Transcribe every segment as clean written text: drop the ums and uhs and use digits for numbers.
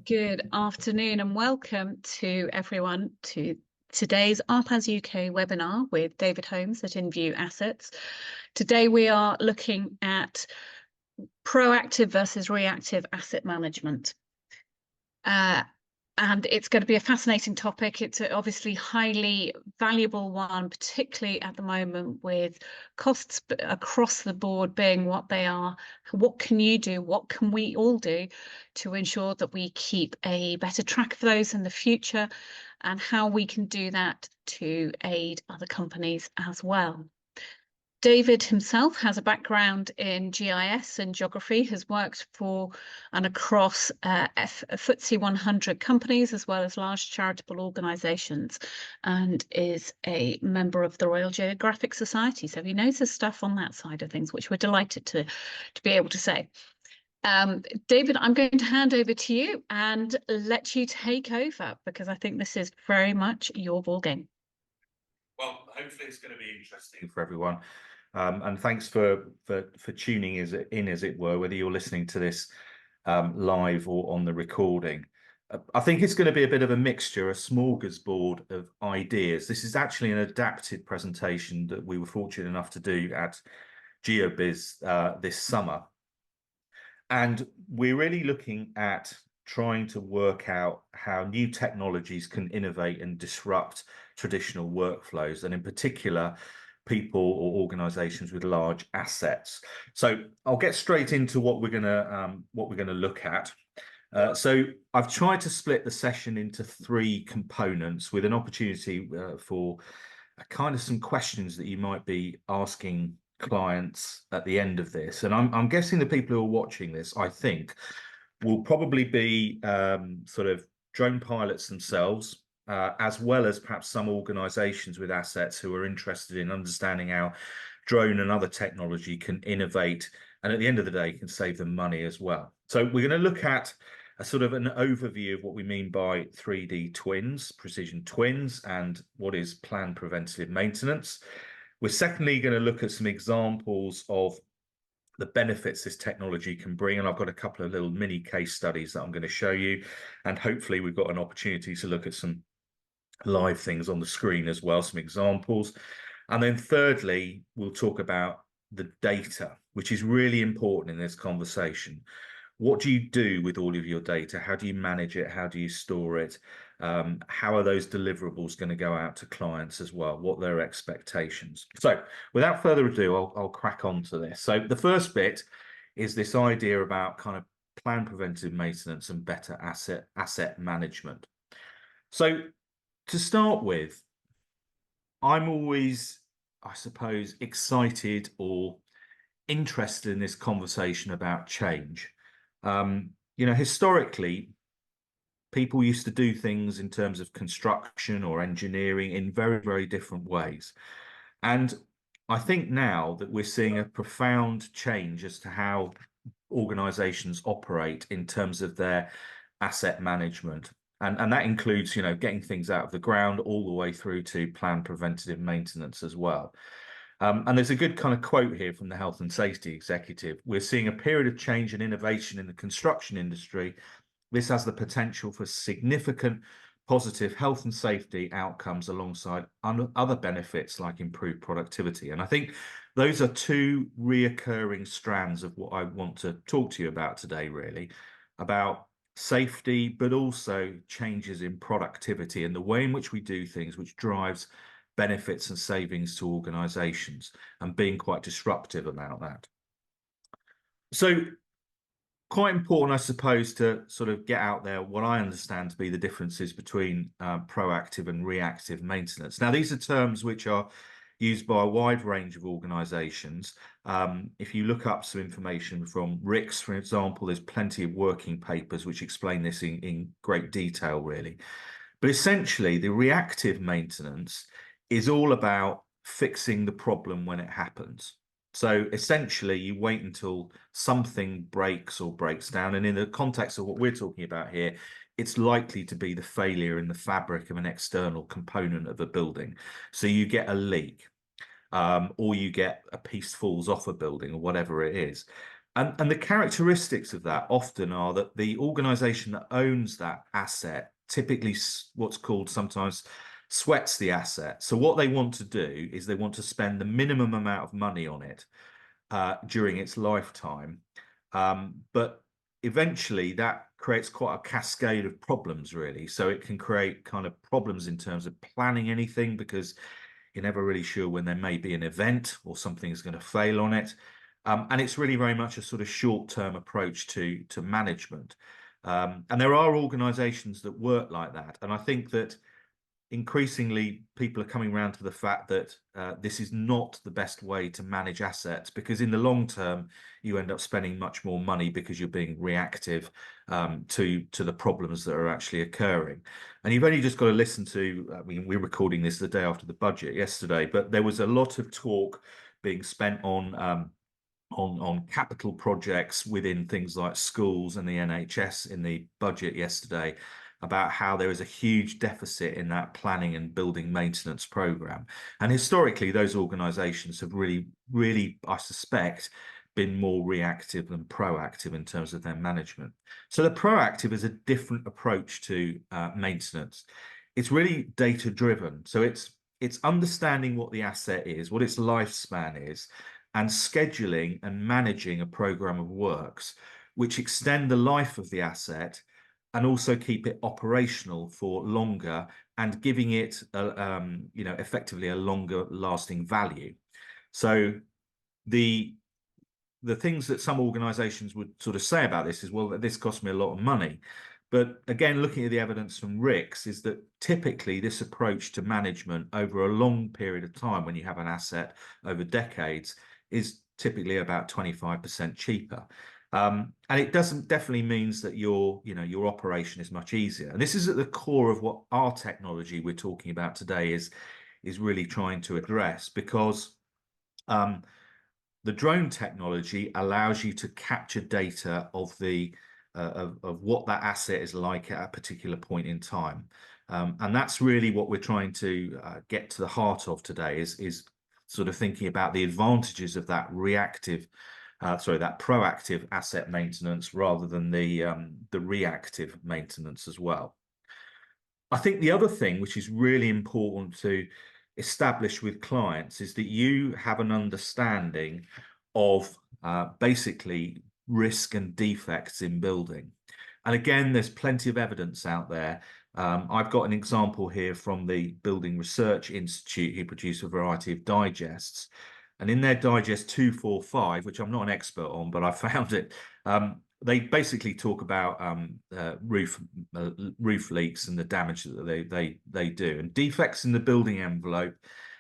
Good afternoon and welcome to everyone to today's ARPAS-UK webinar with David Holmes at InView Assets. Today we are looking at proactive versus reactive asset management. And it's going to be a fascinating topic. It's obviously highly valuable one, particularly at the moment with costs across the board being what they are. What can you do? What can we all do to ensure that we keep a better track of those in the future, and how we can do that to aid other companies as well? David himself has a background in GIS and geography, has worked for and across FTSE 100 companies as well as large charitable organisations, and is a member of the Royal Geographical Society. So he knows his stuff on that side of things, which we're delighted to be able to say. David, I'm going to hand over to you and let you take over, because I think this is very much your ballgame. Well, hopefully it's going to be interesting for everyone. And thanks for tuning in, as it were, whether you're listening to this live or on the recording. I think it's going to be a bit of a mixture, a smorgasbord of ideas. This is actually an adapted presentation that we were fortunate enough to do at GeoBiz this summer. And we're really looking at trying to work out how new technologies can innovate and disrupt traditional workflows, and in particular, people or organizations with large assets. So I'll get straight into what we're gonna look at. So I've tried to split the session into three components, with an opportunity for kind of some questions that you might be asking clients at the end of this. And I'm guessing the people who are watching this, I think, will probably be sort of drone pilots themselves, as well as perhaps some organizations with assets who are interested in understanding how drone and other technology can innovate, and at the end of the day can save them money as well. So we're going to look at a sort of an overview of what we mean by 3D twins, precision twins, and what is planned preventative maintenance. We're secondly going to look at some examples of the benefits this technology can bring, and I've got a couple of little mini case studies that I'm going to show you, and hopefully we've got an opportunity to look at some live things on the screen as well, some examples. And then thirdly, we'll talk about the data, which is really important in this conversation. What do you do with all of your data? How do you manage it? How do you store it? How are those deliverables going to go out to clients as well? What are their expectations? So without further ado, I'll crack on to this. So the first bit is this idea about kind of planned preventative maintenance and better asset management. So to start with, I'm always, I suppose, excited or interested in this conversation about change. You know, historically, people used to do things in terms of construction or engineering in very, very different ways. And I think now that we're seeing a profound change as to how organizations operate in terms of their asset management. And that includes, you know, getting things out of the ground all the way through to planned preventative maintenance as well. And there's a good kind of quote here from the health and safety executive. We're seeing a period of change and innovation in the construction industry. This has the potential for significant positive health and safety outcomes alongside other benefits like improved productivity. And I think those are two reoccurring strands of what I want to talk to you about today, really, about safety, but also changes in productivity and the way in which we do things, which drives benefits and savings to organizations, and being quite disruptive about that. So quite important, I suppose, to sort of get out there what I understand to be the differences between proactive and reactive maintenance. Now, these are terms which are used by a wide range of organizations. If you look up some information from RICS, for example, there's plenty of working papers which explain this in great detail, really. But essentially, the reactive maintenance is all about fixing the problem when it happens. So essentially, you wait until something breaks or breaks down. And in the context of what we're talking about here, it's likely to be the failure in the fabric of an external component of a building. So you get a leak, or you get a piece falls off a building, or whatever it is. And the characteristics of that often are that the organization that owns that asset typically what's called sometimes sweats the asset. So what they want to do is they want to spend the minimum amount of money on it during its lifetime. But eventually that creates quite a cascade of problems, really. So it can create kind of problems in terms of planning anything, because you're never really sure when there may be an event or something is going to fail on it. And it's really very much a sort of short-term approach to management. And there are organizations that work like that. And I think that increasingly people are coming around to the fact that this is not the best way to manage assets, because in the long term you end up spending much more money because you're being reactive to the problems that are actually occurring. And you've only just got to listen to, I mean, we're recording this the day after the budget yesterday, but there was a lot of talk being spent on capital projects within things like schools and the NHS in the budget yesterday, about how there is a huge deficit in that planning and building maintenance program. And historically, those organizations have really, I suspect, been more reactive than proactive in terms of their management. So the proactive is a different approach to maintenance. It's really data driven. So it's understanding what the asset is, what its lifespan is, and scheduling and managing a program of works which extend the life of the asset and also keep it operational for longer, and giving it effectively a longer lasting value. So the things that some organizations would sort of say about this is, well, this cost me a lot of money. But again, looking at the evidence from RICS, is that typically this approach to management over a long period of time, when you have an asset over decades, is typically about 25% cheaper. And it definitely means that your operation is much easier. And this is at the core of what our technology we're talking about today is really trying to address, because the drone technology allows you to capture data of what that asset is like at a particular point in time. And that's really what we're trying to get to the heart of today, is sort of thinking about the advantages of that that proactive asset maintenance rather than the reactive maintenance as well. I think the other thing which is really important to establish with clients is that you have an understanding of basically risk and defects in building. And again, there's plenty of evidence out there. I've got an example here from the Building Research Institute, who produce a variety of digests. And in their digest 245, which I'm not an expert on, but I found it, they basically talk about roof leaks and the damage that they do. And defects in the building envelope,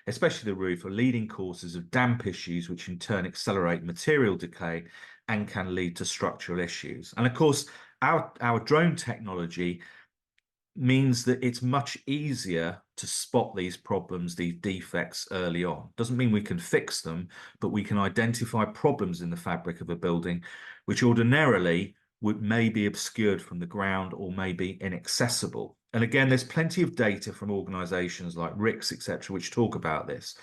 especially the roof, are leading causes of damp issues, which in turn accelerate material decay and can lead to structural issues. And of course, our drone technology means that it's much easier to spot these problems, these defects early on. Doesn't mean we can fix them, but we can identify problems in the fabric of a building which ordinarily may be obscured from the ground or may be inaccessible. And again, there's plenty of data from organizations like RICS, etc., which talk about this.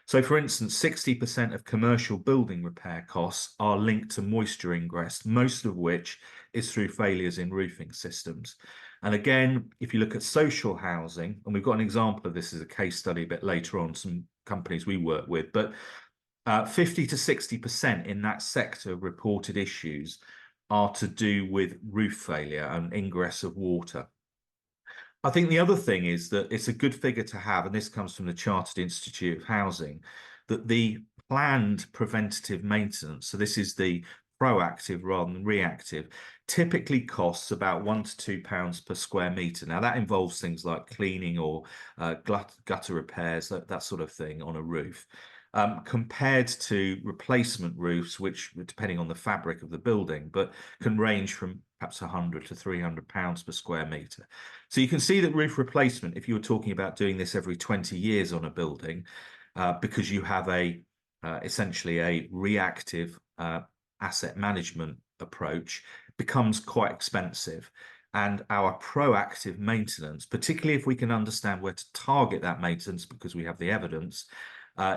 So for instance, 60% of commercial building repair costs are linked to moisture ingress, most of which is through failures in roofing systems. And again, if you look at social housing, and we've got an example of this as a case study a bit later on, some companies we work with, but 50 to 60% in that sector of reported issues are to do with roof failure and ingress of water. I think the other thing is that it's a good figure to have, and this comes from the Chartered Institute of Housing, that the planned preventative maintenance, so this is the proactive rather than reactive, typically costs about £1 to £2 per square metre. Now that involves things like cleaning or gutter repairs, that sort of thing on a roof, compared to replacement roofs, which, depending on the fabric of the building, but can range from perhaps £100 to £300 per square metre. So you can see that roof replacement, if you were talking about doing this every 20 years on a building, because you have essentially a reactive asset management approach, becomes quite expensive. And our proactive maintenance, particularly if we can understand where to target that maintenance because we have the evidence,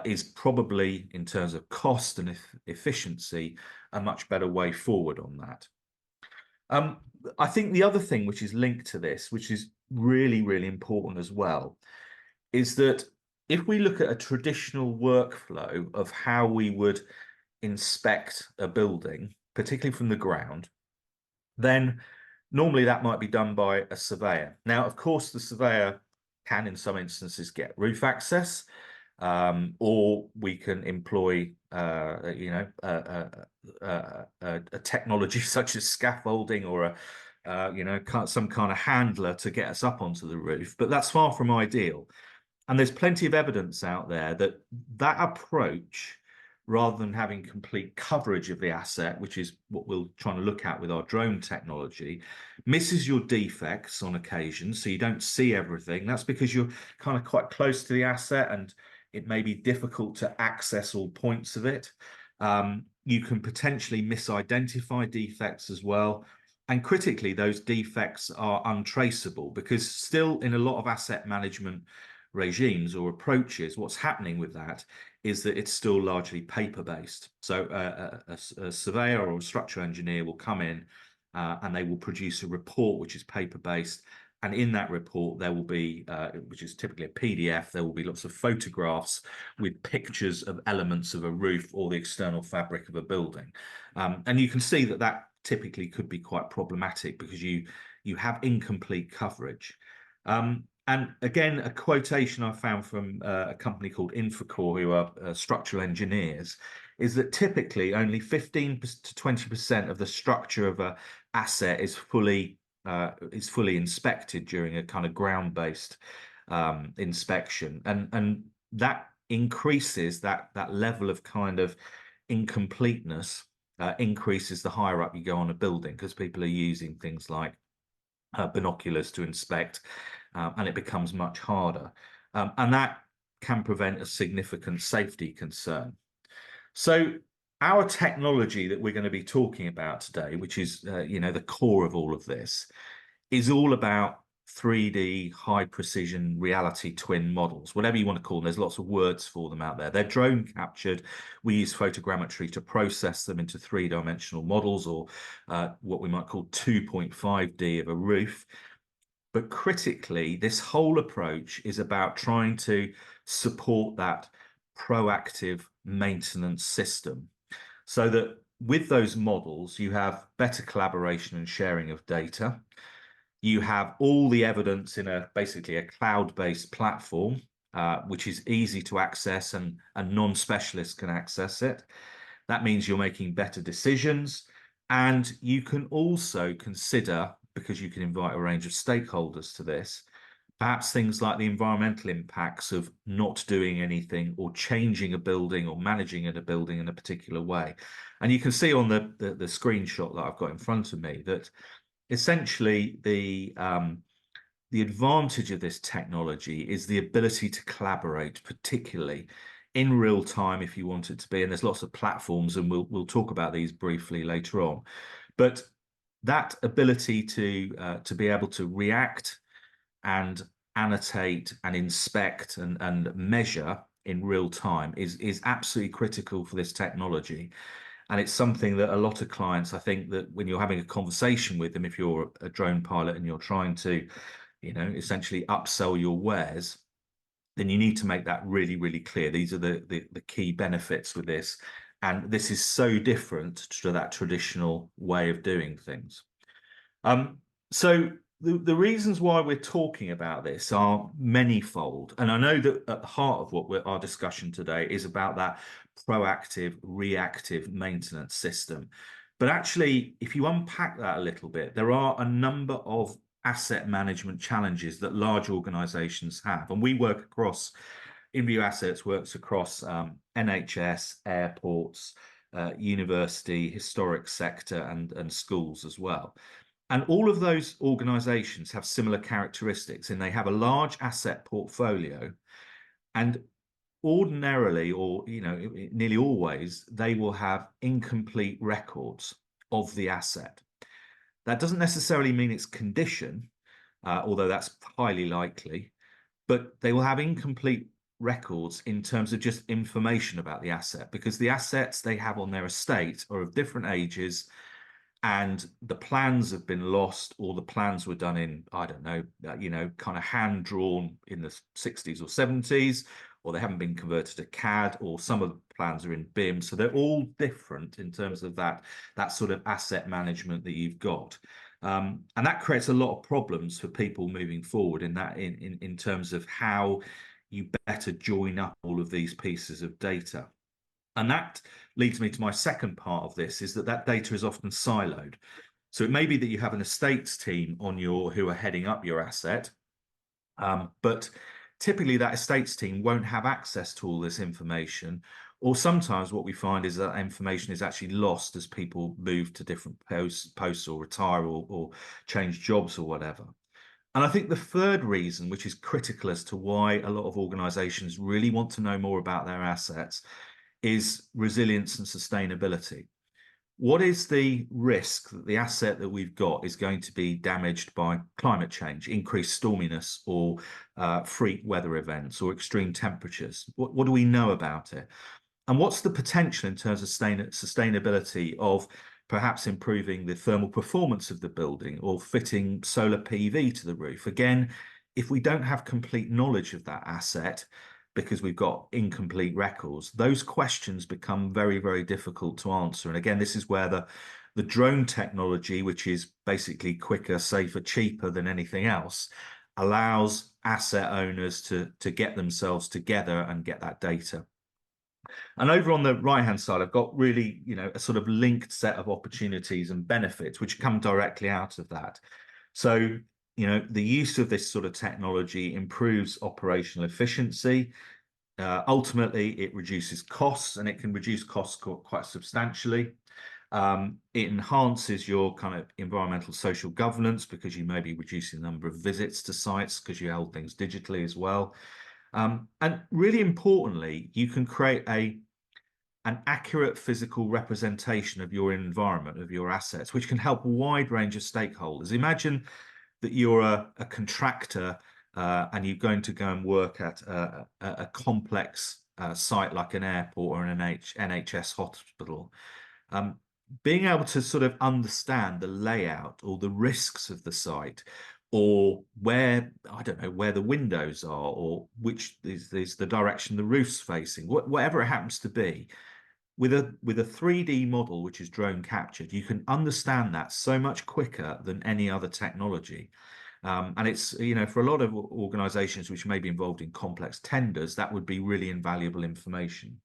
is probably, in terms of cost and efficiency, a much better way forward on that. I think the other thing which is linked to this, which is really, really important as well, is that if we look at a traditional workflow of how we would inspect a building, particularly from the ground, then normally that might be done by a surveyor. Now, of course, the surveyor can, in some instances, get roof access, or we can employ, a technology such as scaffolding or some kind of handler to get us up onto the roof. But that's far from ideal. And there's plenty of evidence out there that that approach, rather than having complete coverage of the asset, which is what we're trying to look at with our drone technology, misses your defects on occasion, so you don't see everything. That's because you're kind of quite close to the asset and it may be difficult to access all points of it. You can potentially misidentify defects as well. And critically, those defects are untraceable, because still in a lot of asset management regimes or approaches, what's happening with that is that it's still largely paper-based. So a surveyor or a structural engineer will come in and they will produce a report which is paper-based. And in that report, there will be, which is typically a PDF, there will be lots of photographs with pictures of elements of a roof or the external fabric of a building. And you can see that that typically could be quite problematic because you have incomplete coverage. And again, a quotation I found from a company called 𝗵𝗡, who are structural engineers, is that typically only 15 to 20% of the structure of an asset is fully inspected during a kind of ground-based inspection, and that increases that level of kind of incompleteness increases the higher up you go on a building, because people are using things like binoculars to inspect, and it becomes much harder, and that can prevent a significant safety concern. So our technology that we're going to be talking about today, which is the core of all of this, is all about 3D high precision reality twin models, whatever you want to call them. There's lots of words for them out there. They're drone captured. We use photogrammetry to process them into 3-dimensional models, or what we might call 2.5D of a roof. But critically, this whole approach is about trying to support that proactive maintenance system, so that with those models, you have better collaboration and sharing of data. You have all the evidence in basically a cloud-based platform, which is easy to access, and non-specialists can access it. That means you're making better decisions, and you can also consider, because you can invite a range of stakeholders to this, perhaps things like the environmental impacts of not doing anything or changing a building or managing a building in a particular way. And you can see on the screenshot that I've got in front of me that essentially the advantage of this technology is the ability to collaborate, particularly in real time if you want it to be. And there's lots of platforms, and we'll talk about these briefly later on. But that ability to be able to react and annotate and inspect and measure in real time is absolutely critical for this technology. And it's something that a lot of clients, I think, that when you're having a conversation with them, if you're a drone pilot and you're trying to, essentially upsell your wares, then you need to make that really, really clear. These are the key benefits with this. And this is so different to that traditional way of doing things. So the reasons why we're talking about this are manyfold. And I know that at the heart of what our discussion today is about that proactive, reactive maintenance system. But actually, if you unpack that a little bit, there are a number of asset management challenges that large organizations have. And we work across, InView Assets works across NHS, airports, university, historic sector, and schools as well. And all of those organizations have similar characteristics, and they have a large asset portfolio, and ordinarily, or nearly always, they will have incomplete records of the asset. That doesn't necessarily mean its condition, although that's highly likely, but they will have incomplete records in terms of just information about the asset, because the assets they have on their estate are of different ages, and the plans have been lost, or the plans were done in, I don't know, kind of hand drawn in the 60s or 70s, or they haven't been converted to CAD, or some of the plans are in BIM. So they're all different in terms of that sort of asset management that you've got. And that creates a lot of problems for people moving forward in terms of how you better join up all of these pieces of data. And that leads me to my second part of this, is that data is often siloed. So it may be that you have an estates team who are heading up your asset, but typically that estates team won't have access to all this information. Or sometimes what we find is that information is actually lost as people move to different posts or retire or change jobs or whatever. And I think the third reason, which is critical as to why a lot of organizations really want to know more about their assets, is resilience and sustainability. What is the risk that the asset that we've got is going to be damaged by climate change, increased storminess, or freak weather events, or extreme temperatures? What do we know about it? And what's the potential in terms of sustainability of perhaps improving the thermal performance of the building, or fitting solar PV to the roof? Again, if we don't have complete knowledge of that asset, because we've got incomplete records, those questions become very, very difficult to answer. And again, this is where the drone technology, which is basically quicker, safer, cheaper than anything else, allows asset owners to get themselves together and get that data. And over on the right-hand side, I've got really, a sort of linked set of opportunities and benefits which come directly out of that. So, the use of this sort of technology improves operational efficiency. Ultimately, it reduces costs, and it can reduce costs quite substantially. It enhances your kind of environmental social governance, because you may be reducing the number of visits to sites because you hold things digitally as well. And really importantly, you can create an accurate physical representation of your environment, of your assets, which can help a wide range of stakeholders. Imagine that you're a contractor and you're going to go and work at a complex site like an airport or an NHS hospital. Being able to sort of understand the layout or the risks of the site, or where, I don't know, where the windows are, or which is the direction the roof's facing, whatever it happens to be, with a 3D model which is drone captured, you can understand that so much quicker than any other technology. And it's, for a lot of organizations which may be involved in complex tenders, that would be really invaluable information.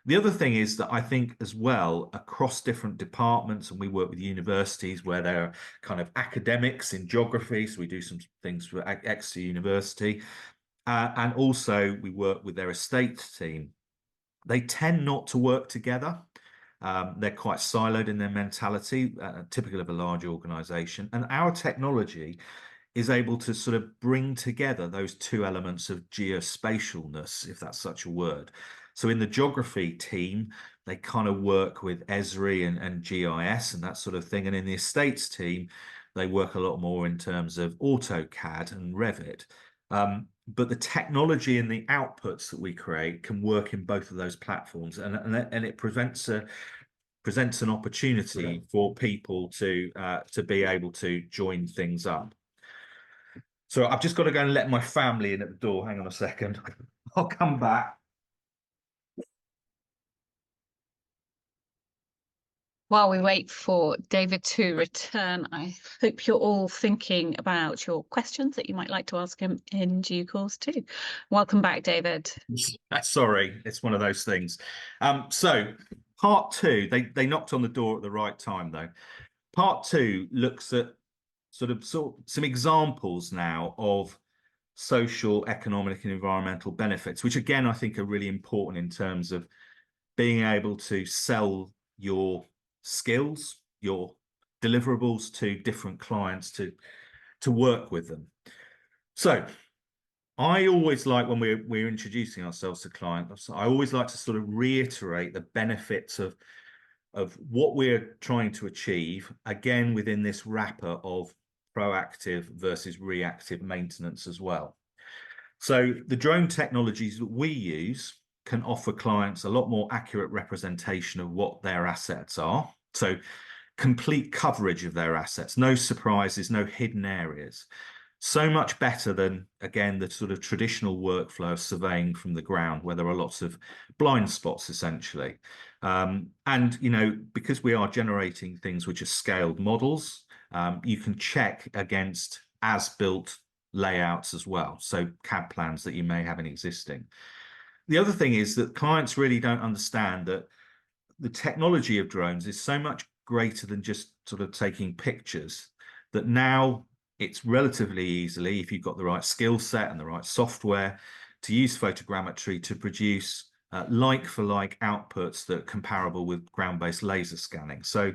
The other thing is that I think as well, across different departments, and we work with universities where there are kind of academics in geography, so we do some things for Exeter University, and also we work with their estates team. They tend not to work together. They're quite siloed in their mentality, typical of a large organization. And our technology is able to sort of bring together those two elements of geospatialness, if that's such a word. So in the geography team, they kind of work with Esri and GIS and that sort of thing. And in the estates team, they work a lot more in terms of AutoCAD and Revit. But the technology and the outputs that we create can work in both of those platforms, and it presents an opportunity for people to be able to join things up. So I've just got to go and let my family in at the door. Hang on a second. I'll come back. While we wait for David to return, I hope you're all thinking about your questions that you might like to ask him in due course too. Welcome back, David. Sorry, it's one of those things. So part two, they knocked on the door at the right time though. Part two looks at some examples now of social, economic and environmental benefits, which again, I think are really important in terms of being able to sell your skills, your deliverables to different clients to work with them. So I always like, when we're introducing ourselves to clients, I always like to sort of reiterate the benefits of what we're trying to achieve, again, within this wrapper of proactive versus reactive maintenance as well. So the drone technologies that we use can offer clients a lot more accurate representation of what their assets are. So complete coverage of their assets, no surprises, no hidden areas. So much better than, again, the sort of traditional workflow of surveying from the ground, where there are lots of blind spots, essentially. And, you know, because we are generating things which are scaled models, you can check against as-built layouts as well, so CAD plans that you may have in existing. The other thing is that clients really don't understand that the technology of drones is so much greater than just sort of taking pictures, that now it's relatively easily, if you've got the right skill set and the right software, to use photogrammetry to produce like-for-like outputs that are comparable with ground-based laser scanning. So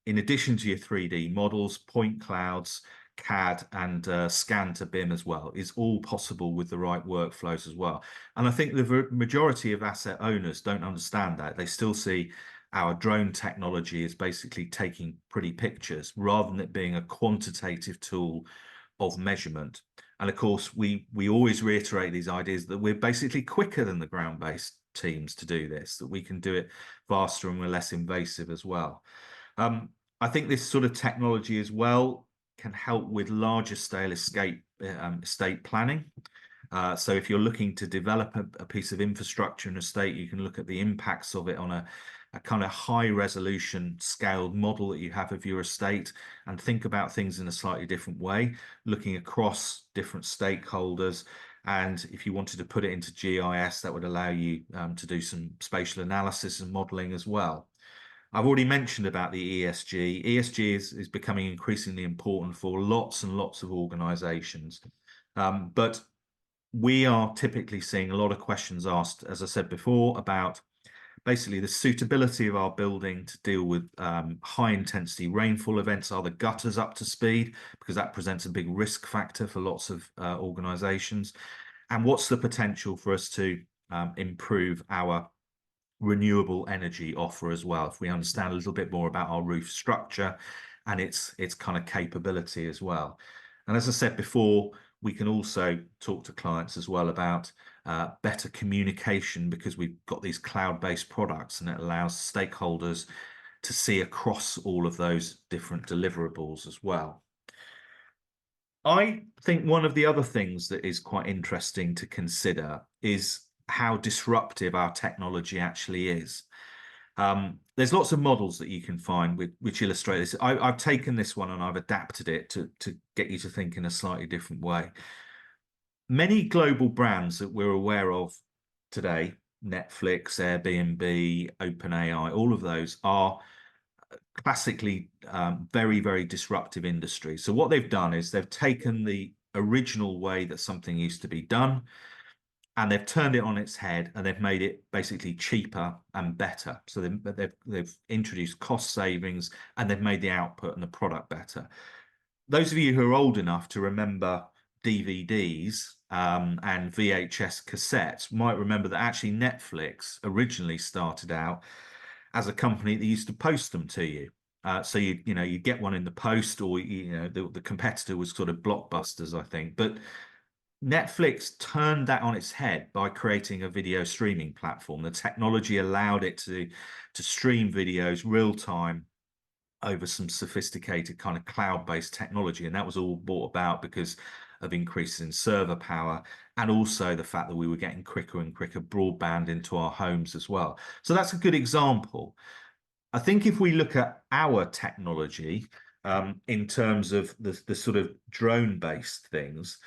in addition to your 3D models, point clouds, CAD and scan to BIM as well is all possible with the right workflows as well. And I think the majority of asset owners don't understand that. They still see our drone technology as basically taking pretty pictures rather than it being a quantitative tool of measurement. And of course, we always reiterate these ideas that we're basically quicker than the ground-based teams to do this, that we can do it faster and we're less invasive as well. I think this sort of technology as well can help with larger scale estate planning. So if you're looking to develop a piece of infrastructure in a state, you can look at the impacts of it on a kind of high resolution scaled model that you have of your estate and think about things in a slightly different way, looking across different stakeholders. And if you wanted to put it into GIS, that would allow you to do some spatial analysis and modeling as well. I've already mentioned about the ESG. ESG is becoming increasingly important for lots and lots of organizations. But we are typically seeing a lot of questions asked, as I said before, about basically the suitability of our building to deal with high intensity rainfall events. Are the gutters up to speed? Because that presents a big risk factor for lots of organizations. And what's the potential for us to improve our renewable energy offer as well, if we understand a little bit more about our roof structure and its kind of capability as well. And as I said before, we can also talk to clients as well about better communication, because we've got these cloud-based products and it allows stakeholders to see across all of those different deliverables as well. I think one of the other things that is quite interesting to consider is how disruptive our technology actually is. There's lots of models that you can find which illustrate this. I've taken this one and I've adapted it to get you to think in a slightly different way. Many global brands that we're aware of today, Netflix, Airbnb, OpenAI, all of those are classically very, very disruptive industries. So what they've done is they've taken the original way that something used to be done, and they've turned it on its head and they've made it basically cheaper and better. So they've introduced cost savings and they've made the output and the product better. Those of you who are old enough to remember DVDs and VHS cassettes might remember that actually Netflix originally started out as a company that used to post them to you. So you get one in the post, or the competitor was sort of Blockbusters, I think. But Netflix turned that on its head by creating a video streaming platform. The technology allowed it to stream videos real time over some sophisticated kind of cloud-based technology. And that was all brought about because of increases in server power, and also the fact that we were getting quicker and quicker broadband into our homes as well. So that's a good example. I think if we look at our technology in terms of the sort of drone-based things,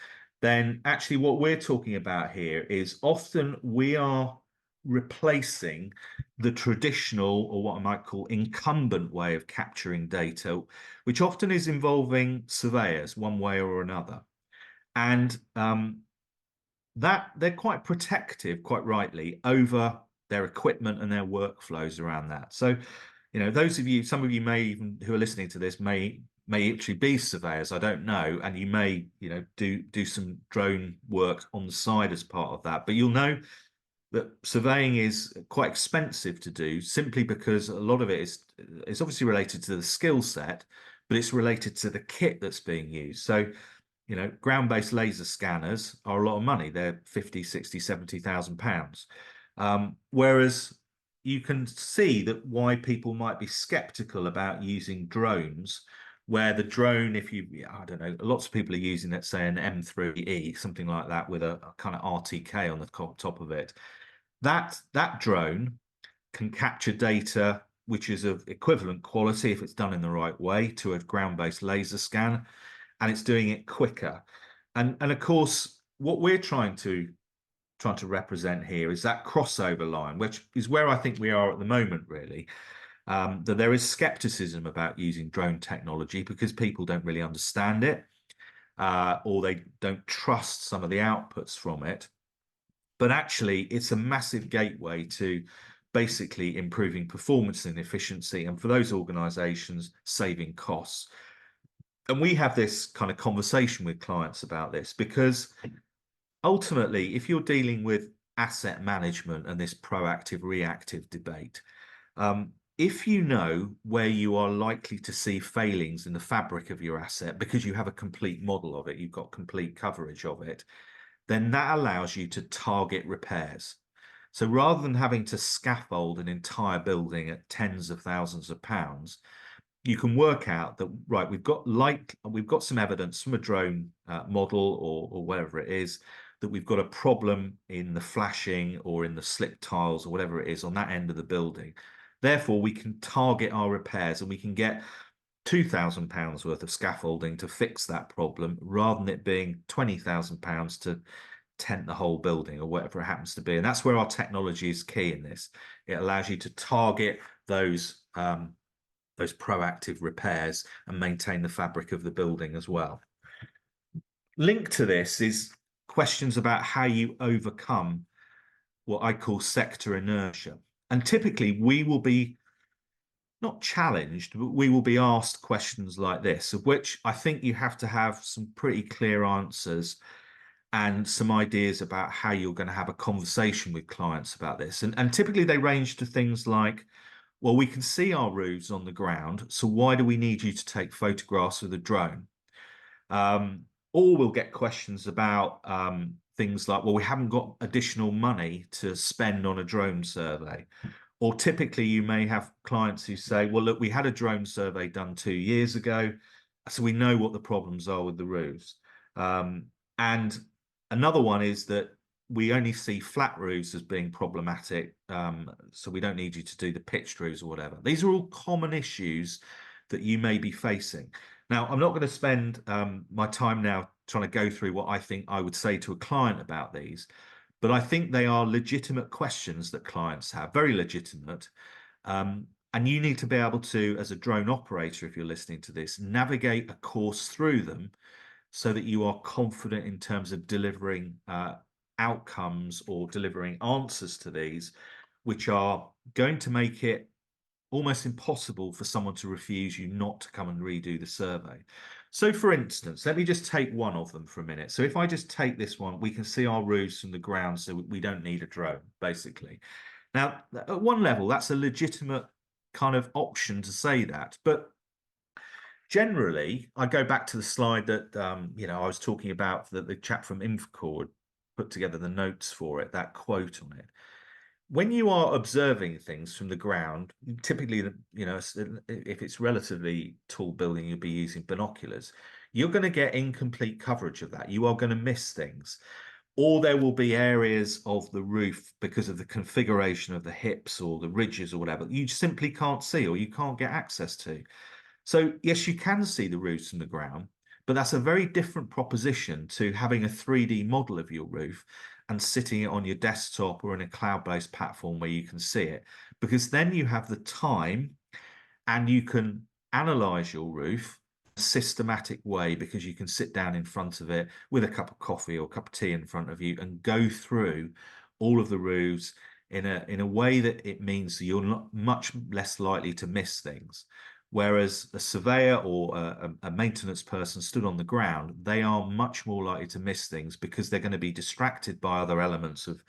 then actually what we're talking about here is often we are replacing the traditional, or what I might call incumbent, way of capturing data, which often is involving surveyors one way or another. And that they're quite protective, quite rightly, over their equipment and their workflows around that. So, those of you, some of you may even, who are listening to this, may actually be surveyors, I don't know, and you may do some drone work on the side as part of that. But you'll know that surveying is quite expensive to do, simply because a lot of it is obviously related to the skill set, but it's related to the kit that's being used. So You know, ground-based laser scanners are a lot of money. They're 50, 60, 70,000 pounds. Whereas you can see that why people might be skeptical about using drones, where the drone, if you, I don't know, lots of people are using, let's say, an M3E, something like that, with a kind of RTK on the top of it. That drone can capture data which is of equivalent quality if it's done in the right way to a ground-based laser scan, and it's doing it quicker. And of course, what we're trying to represent here is that crossover line, which is where I think we are at the moment, really. That there is skepticism about using drone technology because people don't really understand it, or they don't trust some of the outputs from it. But actually, it's a massive gateway to basically improving performance and efficiency, and for those organizations, saving costs. And we have this kind of conversation with clients about this because ultimately, if you're dealing with asset management and this proactive reactive debate, if you know where you are likely to see failings in the fabric of your asset because you have a complete model of it, you've got complete coverage of it, then that allows you to target repairs. So rather than having to scaffold an entire building at tens of thousands of pounds, you can work out that, right, we've got some evidence from a drone model or whatever it is, that we've got a problem in the flashing or in the slip tiles or whatever it is on that end of the building. Therefore, we can target our repairs and we can get £2,000 worth of scaffolding to fix that problem rather than it being £20,000 to tent the whole building or whatever it happens to be. And that's where our technology is key in this. It allows you to target those proactive repairs and maintain the fabric of the building as well. Linked to this is questions about how you overcome what I call sector inertia. And typically we will be not challenged, but we will be asked questions like this, of which I think you have to have some pretty clear answers and some ideas about how you're going to have a conversation with clients about this. And typically they range to things like, well, we can see our roofs on the ground, so why do we need you to take photographs with a drone? Or we'll get questions about things like, well, we haven't got additional money to spend on a drone survey. Or typically you may have clients who say, well, look, we had a drone survey done 2 years ago, so we know what the problems are with the roofs. And another one is that we only see flat roofs as being problematic, so we don't need you to do the pitched roofs or whatever. These are all common issues that you may be facing. Now, I'm not going to spend my time now trying to go through what I think I would say to a client about these, but I think they are legitimate questions that clients have, very legitimate. And you need to be able to, as a drone operator, if you're listening to this, navigate a course through them so that you are confident in terms of delivering outcomes or delivering answers to these, which are going to make it almost impossible for someone to refuse you not to come and redo the survey. So for instance, let me just take one of them for a minute. So if I just take this one, we can see our roofs from the ground, so we don't need a drone, basically. Now, at one level, that's a legitimate kind of option to say that, but generally, I go back to the slide that I was talking about, that the chap from 𝗵𝗀𝗶𝗶 put together the notes for it, that quote on it. When you are observing things from the ground, typically, if it's relatively tall building, you'll be using binoculars. You're going to get incomplete coverage of that. You are going to miss things. Or there will be areas of the roof, because of the configuration of the hips or the ridges or whatever, you simply can't see or you can't get access to. So yes, you can see the roofs from the ground, but that's a very different proposition to having a 3D model of your roof and sitting it on your desktop or in a cloud-based platform where you can see it, because then you have the time and you can analyze your roof in a systematic way, because you can sit down in front of it with a cup of coffee or a cup of tea in front of you and go through all of the roofs in a way that it means that you're not much less likely to miss things. Whereas a surveyor or a maintenance person stood on the ground, they are much more likely to miss things because they're going to be distracted by other elements of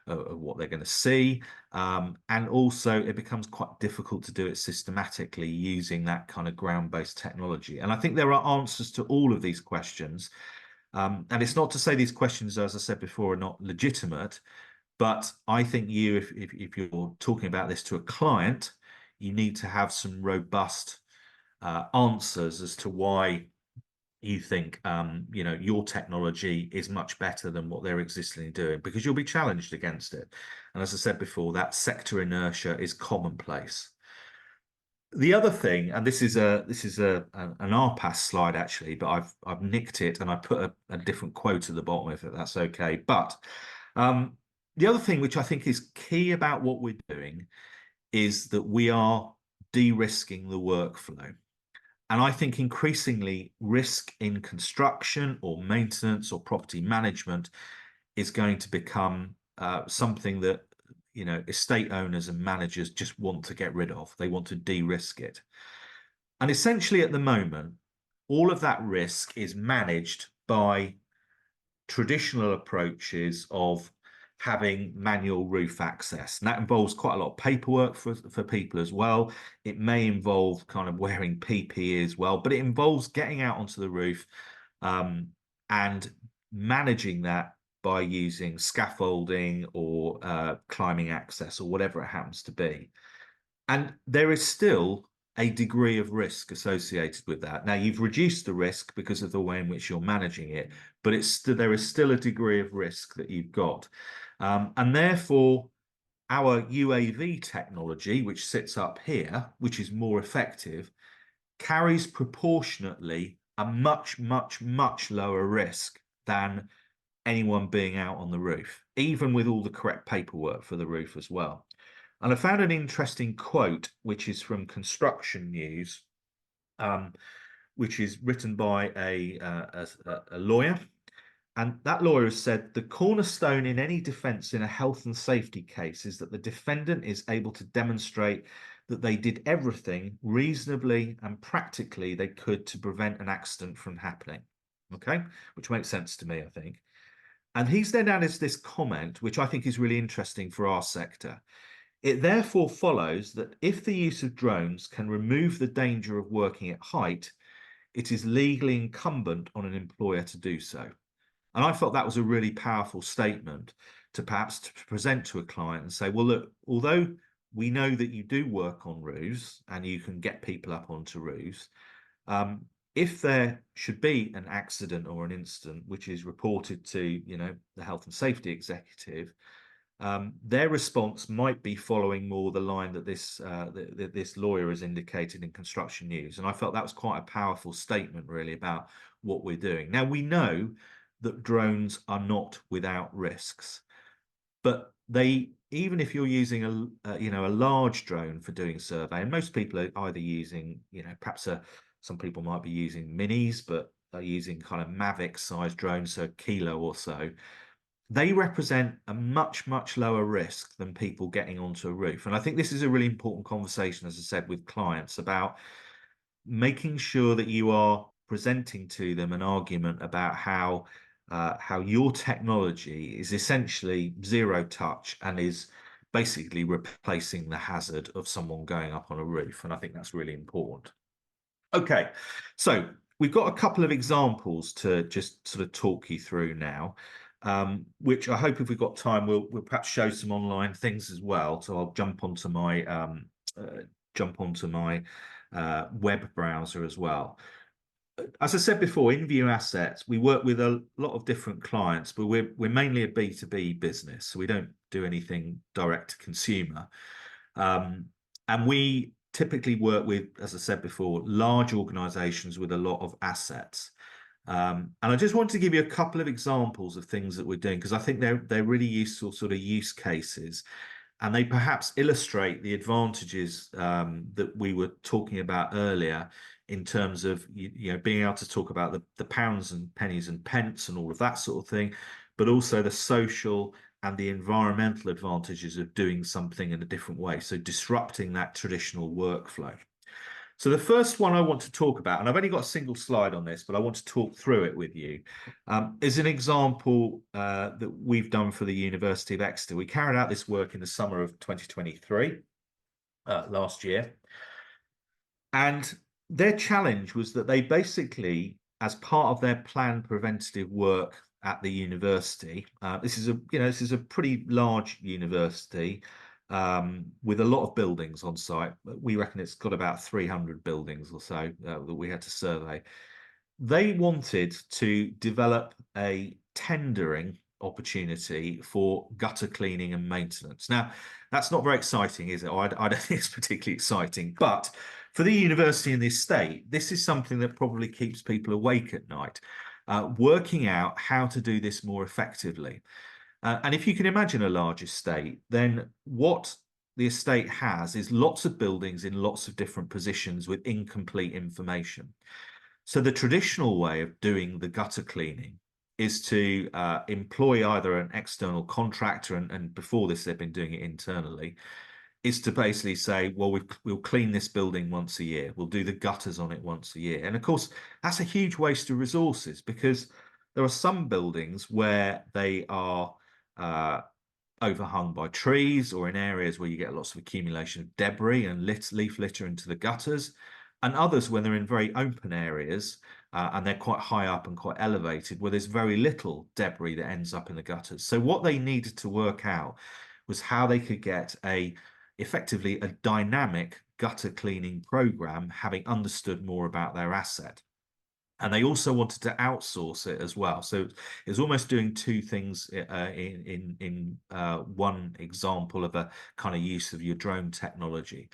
what they're going to see. And also it becomes quite difficult to do it systematically using that kind of ground-based technology. And I think there are answers to all of these questions. And it's not to say these questions, as I said before, are not legitimate, but I think if you're talking about this to a client, you need to have some robust answers as to why you think your technology is much better than what they're existingly doing, because you'll be challenged against it. And as I said before, that sector inertia is commonplace. The other thing, and this is an ARPAS slide actually, but I've nicked it and I put a different quote at the bottom of it. That's okay. But the other thing which I think is key about what we're doing is that we are de-risking the workflow. And I think increasingly risk in construction or maintenance or property management is going to become something that estate owners and managers just want to get rid of. They want to de-risk it. And essentially at the moment, all of that risk is managed by traditional approaches of having manual roof access. And that involves quite a lot of paperwork for people as well. It may involve kind of wearing PPE as well, but it involves getting out onto the roof and managing that by using scaffolding or climbing access or whatever it happens to be. And there is still a degree of risk associated with that. Now, you've reduced the risk because of the way in which you're managing it, but there is still a degree of risk that you've got. And therefore, our UAV technology, which sits up here, which is more effective, carries proportionately a much, much, much lower risk than anyone being out on the roof, even with all the correct paperwork for the roof as well. And I found an interesting quote, which is from Construction News, which is written by a lawyer. And that lawyer has said, the cornerstone in any defence in a health and safety case is that the defendant is able to demonstrate that they did everything reasonably and practically they could to prevent an accident from happening. Okay, which makes sense to me, I think. And he's then added this comment, which I think is really interesting for our sector. It therefore follows that if the use of drones can remove the danger of working at height, it is legally incumbent on an employer to do so. And I felt that was a really powerful statement to perhaps to present to a client and say, well, look, although we know that you do work on roofs and you can get people up onto roofs, if there should be an accident or an incident which is reported to, the health and safety executive, their response might be following more the line that this lawyer has indicated in Construction News. And I felt that was quite a powerful statement, really, about what we're doing. Now, we know that drones are not without risks, but even if you're using a large drone for doing survey, and most people are either using, perhaps some people might be using minis, but they're using kind of Mavic-sized drones, so a kilo or so. They represent a much, much lower risk than people getting onto a roof. And I think this is a really important conversation, as I said, with clients about making sure that you are presenting to them an argument about how your technology is essentially zero touch and is basically replacing the hazard of someone going up on a roof. And I think that's really important. Okay, so we've got a couple of examples to just sort of talk you through now, which I hope if we've got time, we'll perhaps show some online things as well. So I'll jump onto my web browser as well. As I said before, in View Assets, we work with a lot of different clients, but we're mainly a B2B business, so we don't do anything direct to consumer. And we typically work with, as I said before, large organizations with a lot of assets. And I just want to give you a couple of examples of things that we're doing, because I think they're really useful sort of use cases, and they perhaps illustrate the advantages that we were talking about earlier in terms of being able to talk about the pounds and pennies and pence and all of that sort of thing, but also the social and the environmental advantages of doing something in a different way, so disrupting that traditional workflow. So the first one I want to talk about, and I've only got a single slide on this, but I want to talk through it with you, is an example that we've done for the University of Exeter. We carried out this work in the summer of 2023, last year. And their challenge was that they basically as part of their planned preventative work at the university, this is a pretty large university with a lot of buildings on site. We reckon it's got about 300 buildings or so that we had to survey. They wanted to develop a tendering opportunity for gutter cleaning and maintenance. Now, that's not very exciting, is it? I don't think it's particularly exciting, but for the university and the estate, this is something that probably keeps people awake at night, working out how to do this more effectively. And if you can imagine a large estate, then what the estate has is lots of buildings in lots of different positions with incomplete information. So the traditional way of doing the gutter cleaning is to employ either an external contractor, and before this they've been doing it internally, is to basically say, well, we'll clean this building once a year, we'll do the gutters on it once a year. And of course, that's a huge waste of resources, because there are some buildings where they are overhung by trees, or in areas where you get lots of accumulation of debris and leaf litter into the gutters, and others when they're in very open areas and they're quite high up and quite elevated, where there's very little debris that ends up in the gutters. So what they needed to work out was how they could get effectively a dynamic gutter cleaning program, having understood more about their asset. And they also wanted to outsource it as well. So it was almost doing two things in one example of a kind of use of your drone technology.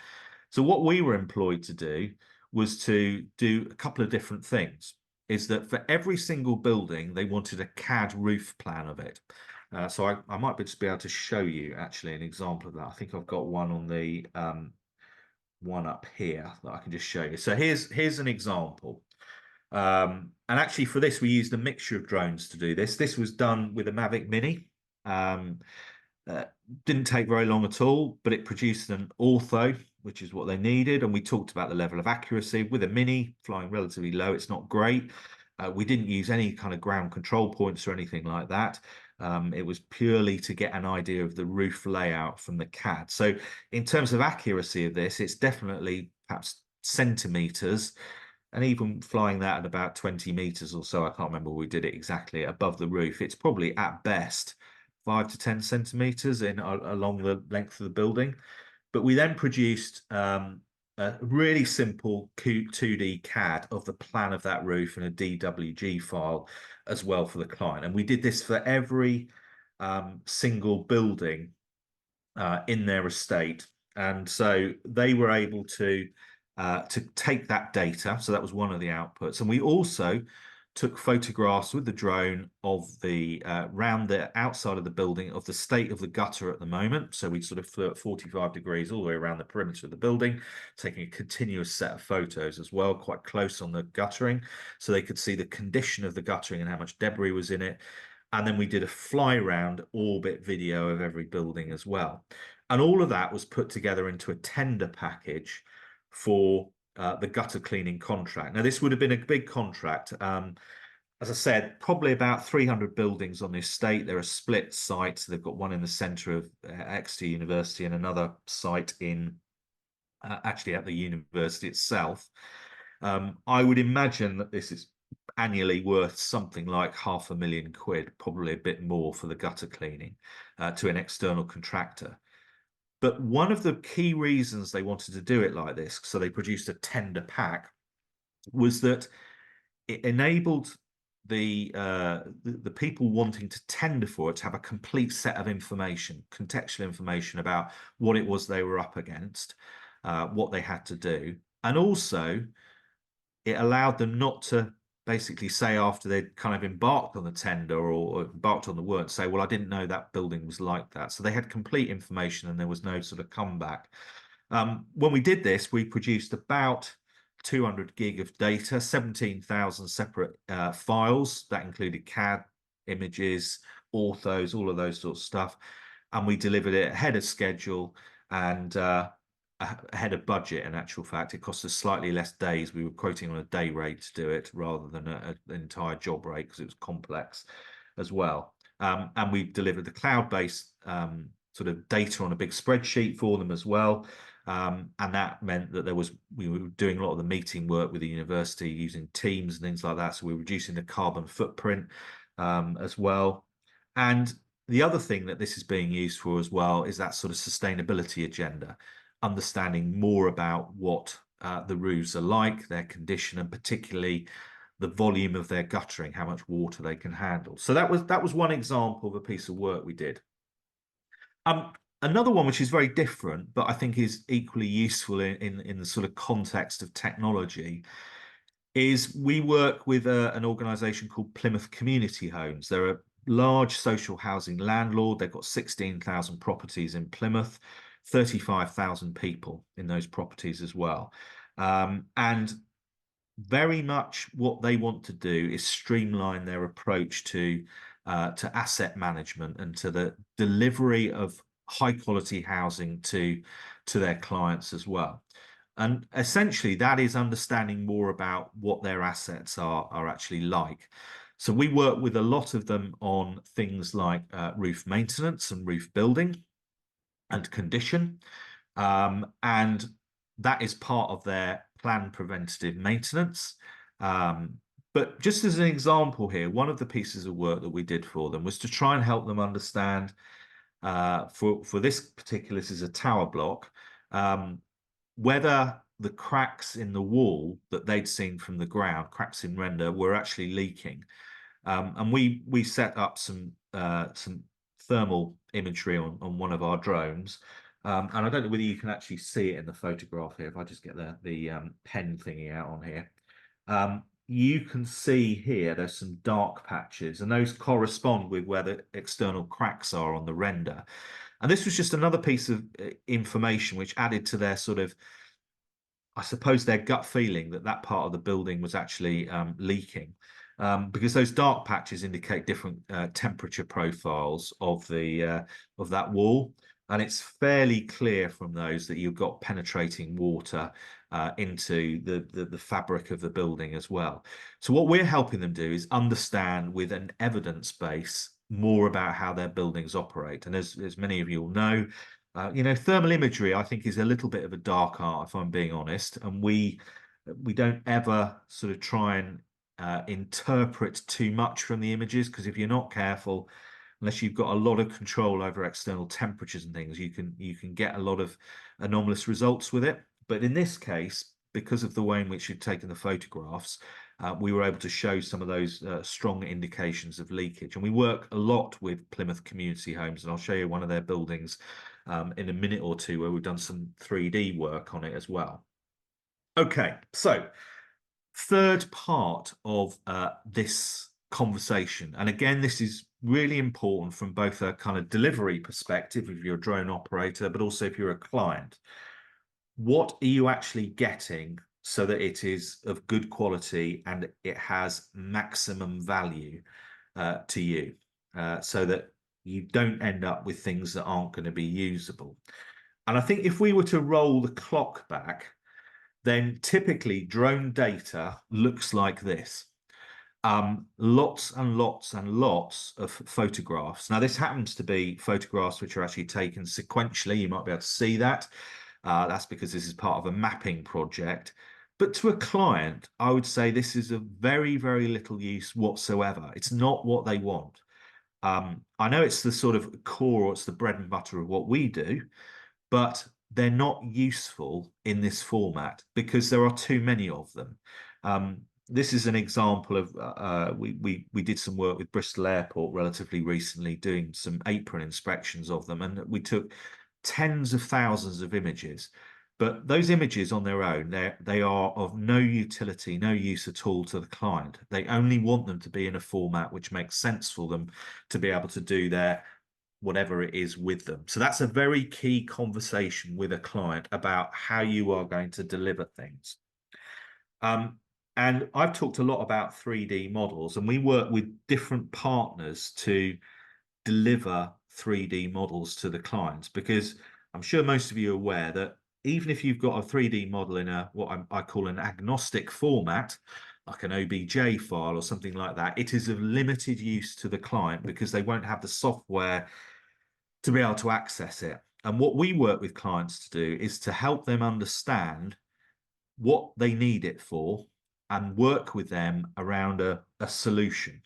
So what we were employed to do was to do a couple of different things. Is that for every single building, they wanted a CAD roof plan of it. So I might just be able to show you actually an example of that. I think I've got one on the one up here that I can just show you. So here's an example. And actually for this, we used a mixture of drones to do this. This was done with a Mavic Mini. Didn't take very long at all, but it produced an ortho, which is what they needed. And we talked about the level of accuracy. With a Mini flying relatively low, it's not great. We didn't use any kind of ground control points or anything like that. It was purely to get an idea of the roof layout from the CAD. So in terms of accuracy of this, it's definitely perhaps centimeters, and even flying that at about 20 meters or so, I can't remember we did it exactly, above the roof, it's probably at best 5 to 10 centimeters along the length of the building. But we then produced a really simple 2D CAD of the plan of that roof and a DWG file as well for the client. And we did this for every single building in their estate. And so they were able to take that data. So that was one of the outputs. And we also took photographs with the drone of the round the outside of the building, of the state of the gutter at the moment. So we sort of flew at 45 degrees all the way around the perimeter of the building, taking a continuous set of photos as well, quite close on the guttering, so they could see the condition of the guttering and how much debris was in it. And then we did a fly round orbit video of every building as well. And all of that was put together into a tender package for the gutter cleaning contract. Now, this would have been a big contract. As I said, probably about 300 buildings on the estate. There are split sites. They've got one in the centre of Exeter University and another site in actually at the university itself. I would imagine that this is annually worth something like £500,000, probably a bit more for the gutter cleaning to an external contractor. But one of the key reasons they wanted to do it like this, so they produced a tender pack, was that it enabled the people wanting to tender for it to have a complete set of information, contextual information about what it was they were up against, what they had to do. And also it allowed them not to basically say, after they'd kind of embarked on the tender or embarked on the work, say, well, I didn't know that building was like that. So they had complete information and there was no sort of comeback. When we did this, we produced about 200 gig of data, 17,000 separate files. That included CAD, images, orthos, all of those sorts of stuff. And we delivered it ahead of schedule and ahead of budget. In actual fact, it cost us slightly less days. We were quoting on a day rate to do it rather than an entire job rate, because it was complex as well. And we delivered the cloud-based sort of data on a big spreadsheet for them as well. And that meant that we were doing a lot of the meeting work with the university using Teams and things like that. So we were reducing the carbon footprint as well. And the other thing that this is being used for as well is that sort of sustainability agenda, understanding more about what the roofs are like, their condition, and particularly the volume of their guttering, how much water they can handle. So that was one example of a piece of work we did. Another one which is very different, but I think is equally useful in the sort of context of technology, is we work with an organisation called Plymouth Community Homes. They're a large social housing landlord. They've got 16,000 properties in Plymouth, 35,000 people in those properties as well. And very much what they want to do is streamline their approach to asset management and to the delivery of high quality housing to their clients as well. And essentially that is understanding more about what their assets are actually like. So we work with a lot of them on things like roof maintenance and roof building and condition. And that is part of their planned preventative maintenance. But just as an example here, one of the pieces of work that we did for them was to try and help them understand, for this particular, this is a tower block, whether the cracks in the wall that they'd seen from the ground, cracks in render, were actually leaking. And we set up some thermal imagery on one of our drones. And I don't know whether you can actually see it in the photograph here. If I just get the pen thingy out on here, you can see here there's some dark patches, and those correspond with where the external cracks are on the render. And this was just another piece of information which added to their sort of, I suppose, their gut feeling that that part of the building was actually leaking. Because those dark patches indicate different temperature profiles of that wall, and it's fairly clear from those that you've got penetrating water into the fabric of the building as well. So what we're helping them do is understand with an evidence base more about how their buildings operate. And as many of you will know, thermal imagery, I think, is a little bit of a dark art, if I'm being honest, and we don't ever sort of try and interpret too much from the images, because if you're not careful, unless you've got a lot of control over external temperatures and things, you can get a lot of anomalous results with it. But in this case, because of the way in which you've taken the photographs, we were able to show some of those strong indications of leakage. And we work a lot with Plymouth Community Homes, and I'll show you one of their buildings in a minute or two where we've done some 3D work on it as well. Okay, so third part of this conversation, and again, this is really important from both a kind of delivery perspective if you're a drone operator, but also if you're a client. What are you actually getting so that it is of good quality and it has maximum value to you, so that you don't end up with things that aren't going to be usable? And I think if we were to roll the clock back, then typically drone data looks like this. Lots and lots and lots of photographs. Now, this happens to be photographs which are actually taken sequentially. You might be able to see that. That's because this is part of a mapping project. But to a client, I would say this is of very, very little use whatsoever. It's not what they want. I know it's the sort of core, or it's the bread and butter of what we do, but they're not useful in this format because there are too many of them. This is an example of, we did some work with Bristol Airport relatively recently, doing some apron inspections of them, and we took tens of thousands of images. But those images on their own, they are of no utility, no use at all to the client. They only want them to be in a format which makes sense for them to be able to do their whatever it is with them. So that's a very key conversation with a client about how you are going to deliver things. And I've talked a lot about 3D models, and we work with different partners to deliver 3D models to the clients, because I'm sure most of you are aware that even if you've got a 3D model in what I call an agnostic format, like an OBJ file or something like that, it is of limited use to the client because they won't have the software to be able to access it. And what we work with clients to do is to help them understand what they need it for and work with them around a solution.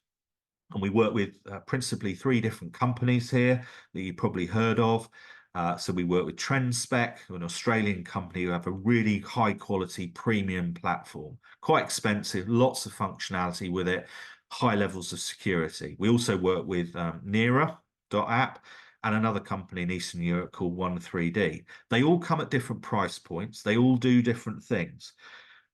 And we work with principally 3 different companies here that you probably heard of. So we work with TrendSpec, an Australian company who have a really high quality premium platform, quite expensive, lots of functionality with it, high levels of security. We also work with 𝗏𝗏 and another company in Eastern Europe called 13D. They all come at different price points. They all do different things.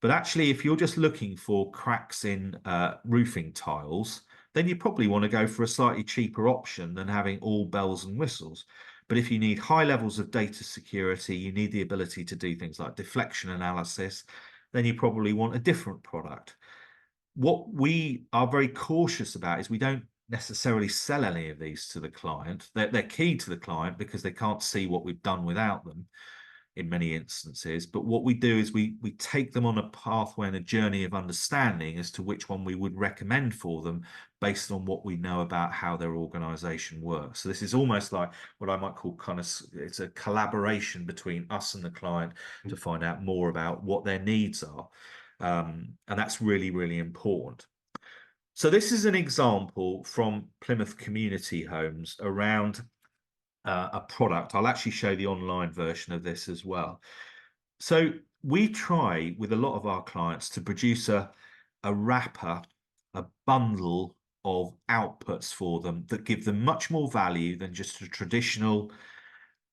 But actually, if you're just looking for cracks in roofing tiles, then you probably want to go for a slightly cheaper option than having all bells and whistles. But if you need high levels of data security, you need the ability to do things like deflection analysis, then you probably want a different product. What we are very cautious about is we don't necessarily sell any of these to the client. They're key to the client because they can't see what we've done without them in many instances. But what we do is we take them on a pathway and a journey of understanding as to which one we would recommend for them based on what we know about how their organization works. So this is almost like what I might call it's a collaboration between us and the client to find out more about what their needs are. And that's really, really important. So this is an example from Plymouth Community Homes around a product. I'll actually show the online version of this as well. So we try with a lot of our clients to produce a wrapper, a bundle of outputs for them that give them much more value than just a traditional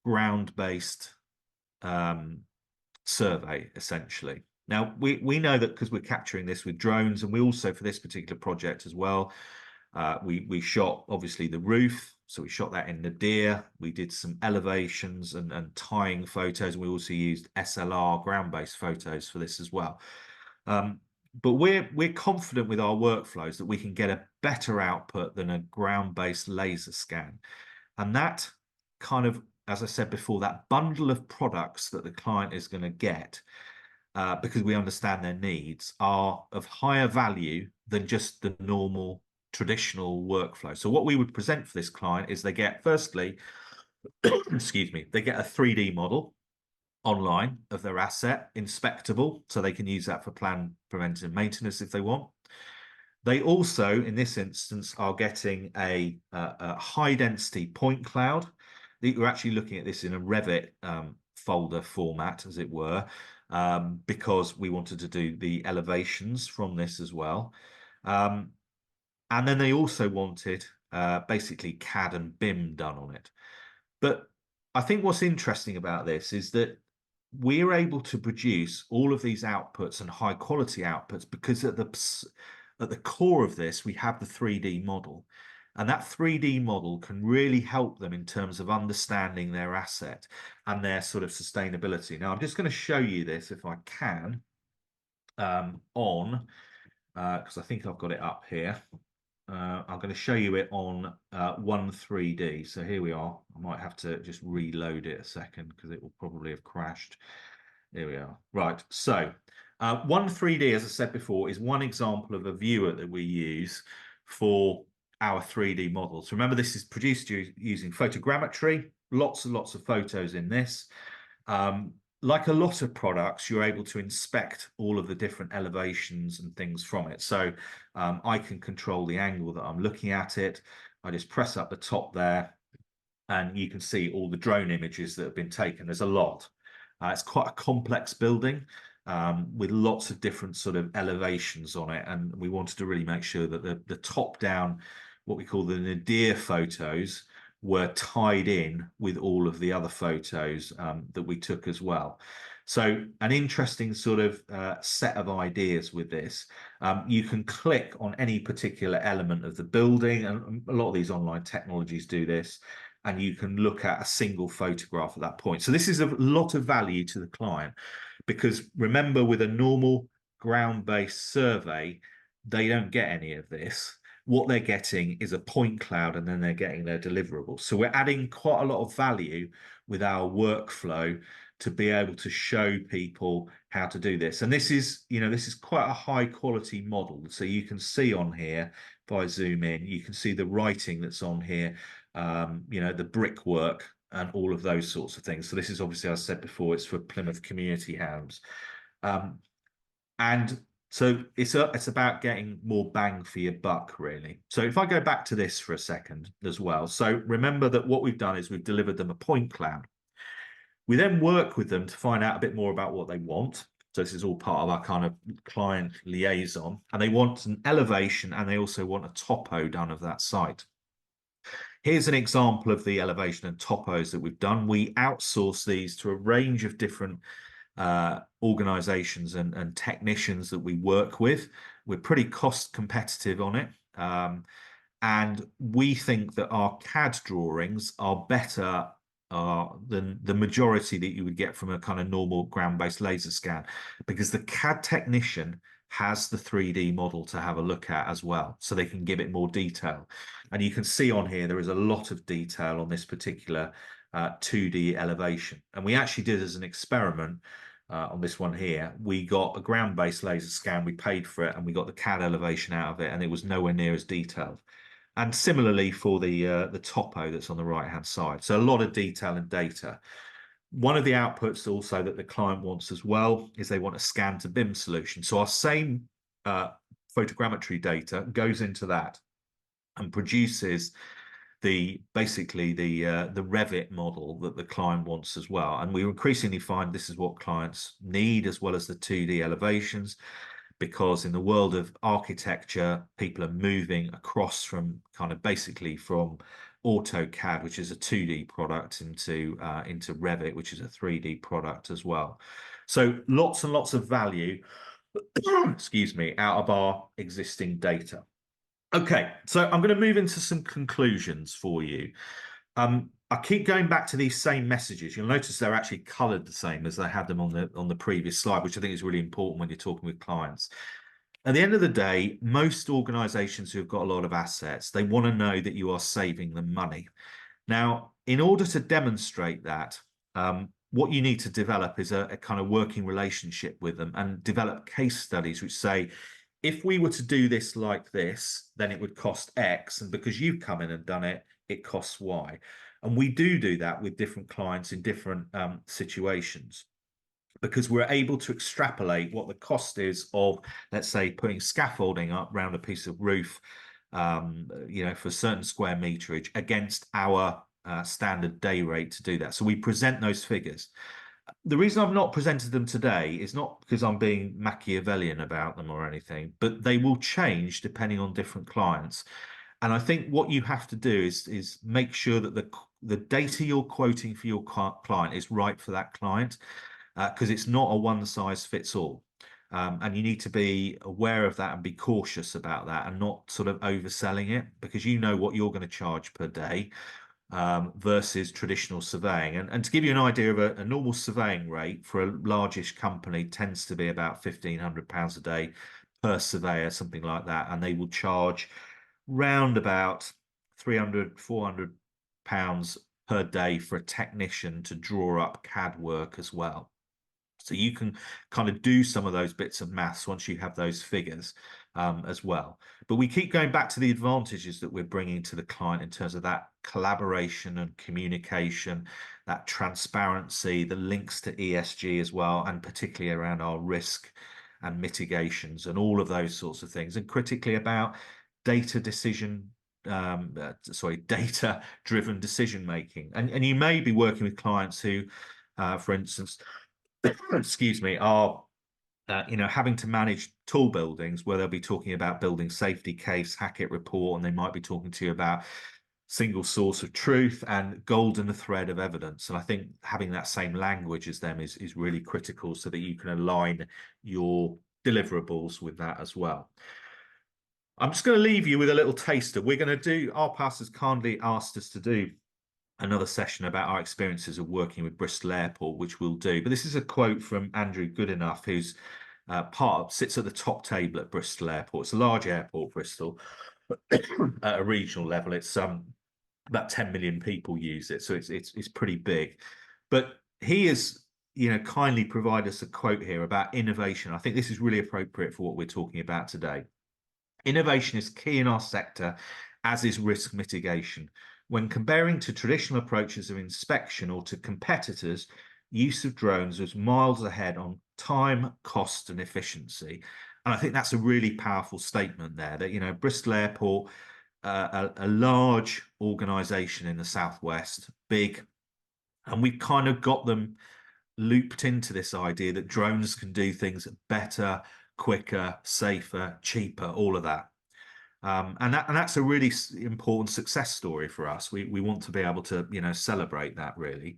ground-based survey, essentially. Now, we know that because we're capturing this with drones, and we also, for this particular project as well, we shot, obviously, the roof. So we shot that in Nadir. We did some elevations and tying photos. We also used SLR ground-based photos for this as well. But we're confident with our workflows that we can get a better output than a ground-based laser scan. And that kind of, as I said before, that bundle of products that the client is going to get, because we understand their needs, are of higher value than just the normal traditional workflow. So what we would present for this client is they get, firstly, excuse me, they get a 3D model online of their asset, inspectable, so they can use that for planned preventative maintenance if they want. They also, in this instance, are getting a high density point cloud. We're actually looking at this in a Revit folder format, as it were, because we wanted to do the elevations from this as well. And then they also wanted basically CAD and BIM done on it. But I think what's interesting about this is that we're able to produce all of these outputs and high quality outputs because at the core of this, we have the 3D model. And that 3D model can really help them in terms of understanding their asset and their sort of sustainability. Now, I'm just going to show you this, if I can, because I think I've got it up here. I'm going to show you it on 13D. So here we are. I might have to just reload it a second because it will probably have crashed. There we are. Right. So 13D, as I said before, is one example of a viewer that we use for our 3D models. Remember, this is produced using photogrammetry. Lots and lots of photos in this. Like a lot of products, you're able to inspect all of the different elevations and things from it. So I can control the angle that I'm looking at it. I just press up the top there, and you can see all the drone images that have been taken. There's a lot. It's quite a complex building with lots of different sort of elevations on it. And we wanted to really make sure that the top-down, what we call the nadir photos, were tied in with all of the other photos that we took as well. So an interesting sort of set of ideas with this. You can click on any particular element of the building, and a lot of these online technologies do this, and you can look at a single photograph at that point. So this is a lot of value to the client, because remember, with a normal ground-based survey, they don't get any of this. What they're getting is a point cloud, and then they're getting their deliverables. So we're adding quite a lot of value with our workflow to be able to show people how to do this. And this is, this is quite a high quality model. So you can see on here, if I zoom in, you can see the writing that's on here, the brickwork and all of those sorts of things. So this is obviously, as I said before, it's for Plymouth community homes. And so it's about getting more bang for your buck, really. So if I go back to this for a second as well. So remember that what we've done is we've delivered them a point cloud. We then work with them to find out a bit more about what they want. So this is all part of our kind of client liaison. And they want an elevation, and they also want a topo done of that site. Here's an example of the elevation and topos that we've done. We outsource these to a range of different organizations and technicians that we work with. We're pretty cost competitive on it. And we think that our CAD drawings are better than the majority that you would get from a kind of normal ground-based laser scan, because the CAD technician has the 3D model to have a look at as well, so they can give it more detail. And you can see on here there is a lot of detail on this particular 2D elevation. And we actually did, as an experiment on this one here, we got a ground-based laser scan, we paid for it, and we got the CAD elevation out of it, and it was nowhere near as detailed. And similarly for the topo that's on the right-hand side. So a lot of detail and data. One of the outputs also that the client wants as well is they want a scan to BIM solution. So our same photogrammetry data goes into that and produces basically the Revit model that the client wants as well. And we increasingly find this is what clients need, as well as the 2D elevations, because in the world of architecture, people are moving across from kind of basically from AutoCAD, which is a 2D product, into Revit, which is a 3D product as well. So lots and lots of value, excuse me, out of our existing data. Okay, so I'm going to move into some conclusions for you. I keep going back to these same messages. You'll notice they're actually coloured the same as I had them on the previous slide, which I think is really important when you're talking with clients. At the end of the day, most organisations who have got a lot of assets, they want to know that you are saving them money. Now, in order to demonstrate that, what you need to develop is a kind of working relationship with them, and develop case studies which say, if we were to do this like this, then it would cost X, and because you've come in and done it, it costs Y. And we do that with different clients in different situations, because we're able to extrapolate what the cost is of, let's say, putting scaffolding up around a piece of roof, you know, for a certain square meterage against our standard day rate to do that. So we present those figures. The reason I've not presented them today is not because I'm being Machiavellian about them or anything, but they will change depending on different clients. And I think what you have to do is make sure that the data you're quoting for your client is right for that client, because it's not a one-size-fits-all. And you need to be aware of that and be cautious about that, and not sort of overselling it, because you know what you're going to charge per day versus traditional surveying. And to give you an idea of a normal surveying rate for a largish company tends to be about £1,500 a day per surveyor, something like that. And they will charge round about £300–400 per day for a technician to draw up CAD work as well. So you can kind of do some of those bits of maths once you have those figures as well. But we keep going back to the advantages that we're bringing to the client in terms of that collaboration and communication, that transparency, the links to ESG as well, and particularly around our risk and mitigations and all of those sorts of things. And critically about data-driven decision making. And you may be working with clients who, for instance, excuse me, are you know, having to manage tall buildings where they'll be talking about building safety case, Hackett report, and they might be talking to you about single source of truth and golden thread of evidence. And I think having that same language as them is really critical, so that you can align your deliverables with that as well. I'm just going to leave you with a little taster. We're going to do, ARPAS has kindly asked us to do another session about our experiences of working with Bristol Airport, which we'll do. But this is a quote from Andrew Goodenough, who's sits at the top table at Bristol Airport. It's a large airport, Bristol, at a regional level. It's about 10 million people use it, so it's pretty big. But he has, you know, kindly provided us a quote here about innovation. I think this is really appropriate for what we're talking about today. Innovation is key in our sector, as is risk mitigation. When comparing to traditional approaches of inspection or to competitors, use of drones was miles ahead on time, cost, and efficiency. And I think that's a really powerful statement there, that, you know, Bristol Airport, a large organisation in the southwest, big, and we've kind of got them looped into this idea that drones can do things better, quicker, safer, cheaper, all of that. And that's a really important success story for us. We want to be able to, you know, celebrate that, really.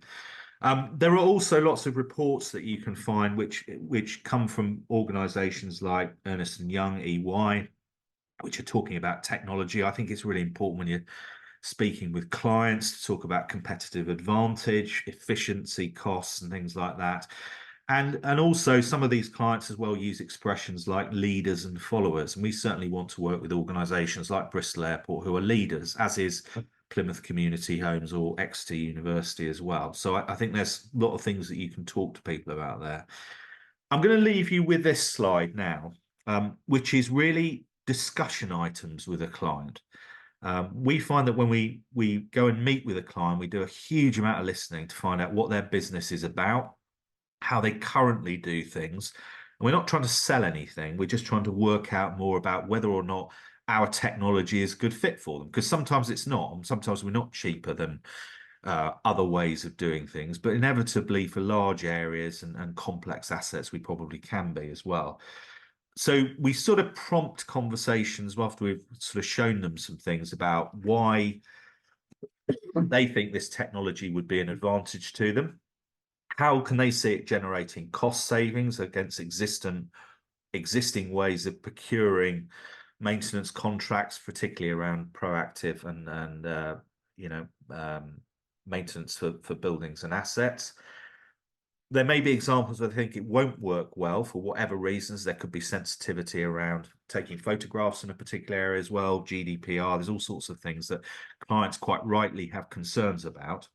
There are also lots of reports that you can find which come from organisations like Ernst & Young, EY, which are talking about technology. I think it's really important when you're speaking with clients to talk about competitive advantage, efficiency, costs, and things like that. And also some of these clients as well use expressions like leaders and followers. And we certainly want to work with organisations like Bristol Airport who are leaders, as is Plymouth Community Homes or Exeter University as well. So I think there's a lot of things that you can talk to people about there. I'm going to leave you with this slide now, which is really discussion items with a client. We find that when we go and meet with a client, we do a huge amount of listening to find out what their business is about, how they currently do things. And we're not trying to sell anything. We're just trying to work out more about whether or not our technology is a good fit for them, because sometimes it's not, and sometimes we're not cheaper than other ways of doing things, but inevitably for large areas and complex assets we probably can be as well. So we sort of prompt conversations after we've sort of shown them some things about why they think this technology would be an advantage to them. How can they see it generating cost savings against existing ways of procuring maintenance contracts, particularly around proactive and you know, maintenance for buildings and assets. There may be examples where I think it won't work well for whatever reasons. There could be sensitivity around taking photographs in a particular area as well, GDPR. There's all sorts of things that clients quite rightly have concerns about.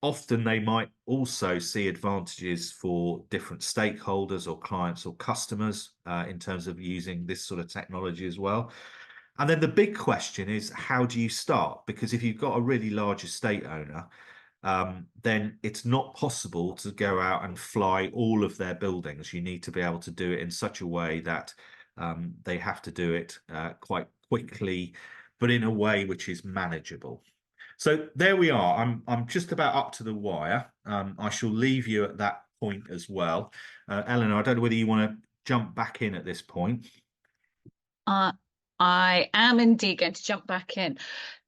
Often they might also see advantages for different stakeholders or clients or customers in terms of using this sort of technology as well. And then the big question is, how do you start? Because if you've got a really large estate owner, then it's not possible to go out and fly all of their buildings. You need to be able to do it in such a way that they have to do it quite quickly, but in a way which is manageable. So there we are. I'm just about up to the wire. I shall leave you at that point as well. Eleanor, I don't know whether you want to jump back in at this point. I am indeed going to jump back in.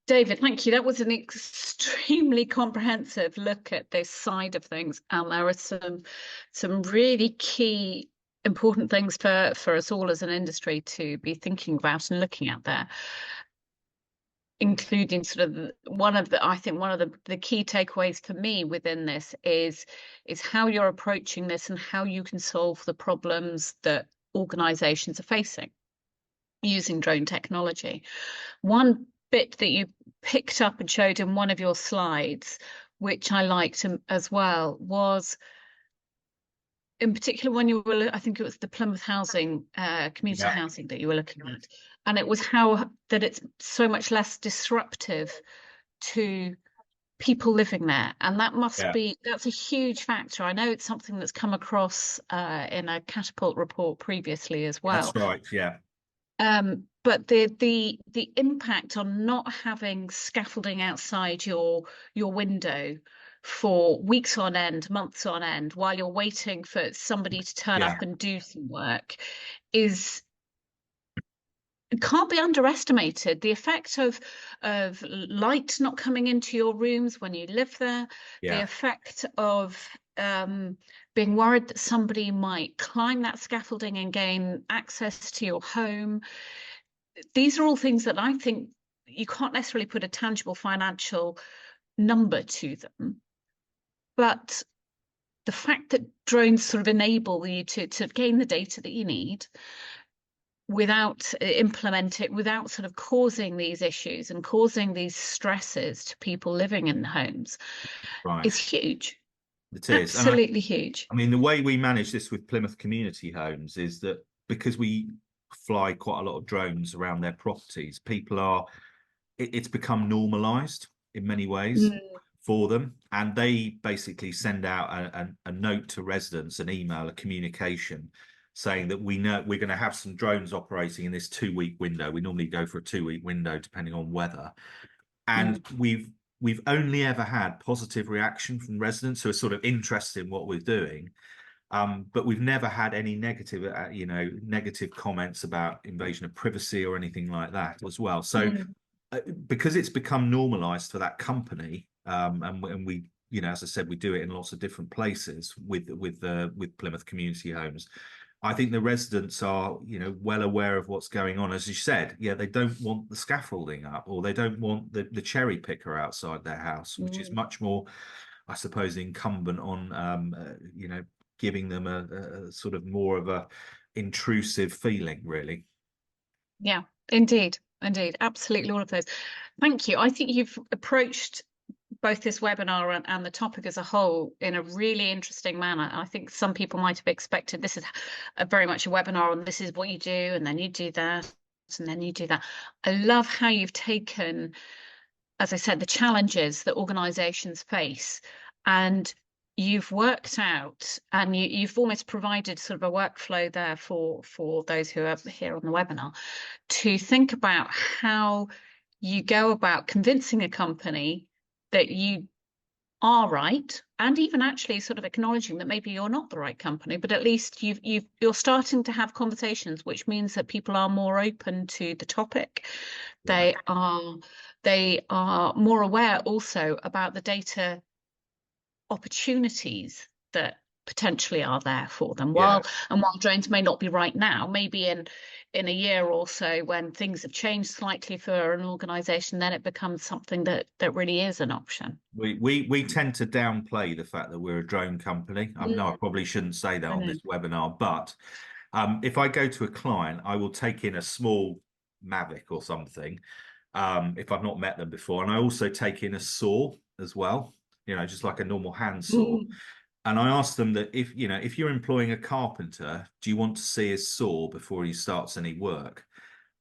David, thank you. That was an extremely comprehensive look at this side of things, and there are some really key important things for us all as an industry to be thinking about and looking at there, including sort of one of the key takeaways for me within this is how you're approaching this and how you can solve the problems that organizations are facing using drone technology. One bit that you picked up and showed in one of your slides, which I liked as well, was in particular when you were, I think it was the Plymouth housing, community housing that you were looking at, and it was how that it's so much less disruptive to people living there, and that must be, that's a huge factor. I know it's something that's come across in a Catapult report previously as well. That's right, yeah. But the impact on not having scaffolding outside your window for weeks on end, months on end, while you're waiting for somebody to turn up and do some work can't be underestimated. The effect of light not coming into your rooms when you live there, the effect of being worried that somebody might climb that scaffolding and gain access to your home. These are all things that I think you can't necessarily put a tangible financial number to them, but the fact that drones sort of enable you to gain the data that you need without without sort of causing these issues and causing these stresses to people living in homes is huge. It is absolutely huge. I mean, the way we manage this with Plymouth Community Homes is that because we fly quite a lot of drones around their properties, people are it's become normalized in many ways for them, and they basically send out a note to residents, an email, a communication saying that we know we're going to have some drones operating in this 2-week window. We normally go for a 2-week window depending on weather, and we've only ever had positive reaction from residents who are sort of interested in what we're doing. But we've never had any negative, negative comments about invasion of privacy or anything like that as well. So because it's become normalized for that company, and we, as I said, we do it in lots of different places with Plymouth Community Homes. I think the residents are, well aware of what's going on. As you said, yeah, they don't want the scaffolding up, or they don't want the cherry picker outside their house, which is much more, I suppose, incumbent on, giving them a sort of more of a intrusive feeling, really. Yeah, indeed. Indeed, absolutely, all of those. Thank you. I think you've approached both this webinar and the topic as a whole in a really interesting manner. I think some people might have expected this is very much a webinar on this is what you do, and then you do that, and then you do that. I love how you've taken, as I said, the challenges that organisations face, and you've worked out, and you've almost provided sort of a workflow there for those who are here on the webinar to think about how you go about convincing a company that you are right, and even actually sort of acknowledging that maybe you're not the right company, but at least you're starting to have conversations, which means that people are more open to the topic. They are more aware also about the data opportunities that potentially are there for them. While drones may not be right now, maybe in a year or so, when things have changed slightly for an organization, then it becomes something that really is an option. We tend to downplay the fact that we're a drone company. I know I probably shouldn't say that on this webinar, but if I go to a client, I will take in a small Mavic or something, if I've not met them before, and I also take in a saw as well, just like a normal hand saw. And I asked them that if you're employing a carpenter, do you want to see his saw before he starts any work?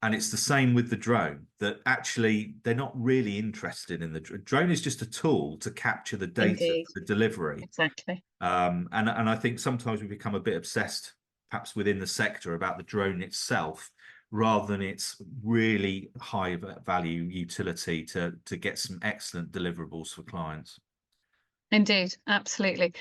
And it's the same with the drone, that actually they're not really interested in the drone. Is just a tool to capture the data for the delivery. Exactly. And I think sometimes we become a bit obsessed, perhaps within the sector, about the drone itself, rather than its really high value utility to get some excellent deliverables for clients. Indeed, absolutely.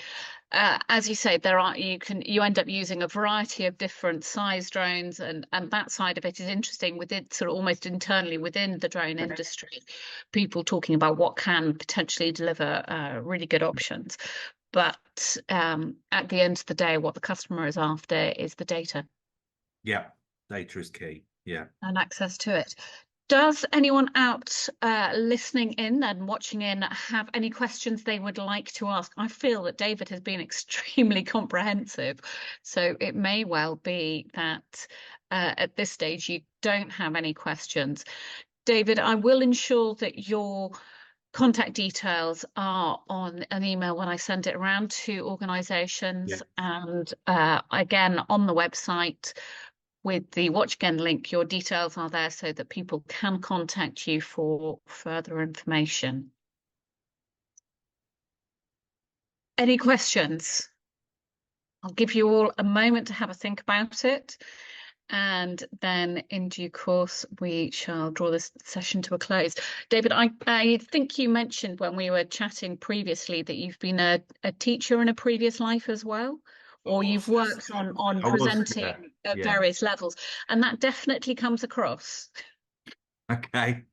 As you say, you end up using a variety of different size drones, and that side of it is interesting within sort of almost internally within the drone industry. People talking about what can potentially deliver really good options, but at the end of the day, what the customer is after is the data. Yeah, data is key. Yeah, and access to it. Does anyone out listening in and watching in have any questions they would like to ask? I feel that David has been extremely comprehensive, so it may well be that at this stage you don't have any questions. David, I will ensure that your contact details are on an email when I send it around to organisations, and again on the website. With the Watch Again link, your details are there so that people can contact you for further information. Any questions? I'll give you all a moment to have a think about it, and then in due course we shall draw this session to a close. David, I think you mentioned when we were chatting previously that you've been a teacher in a previous life as well. Or you've worked on presenting at various levels, and that definitely comes across. Okay.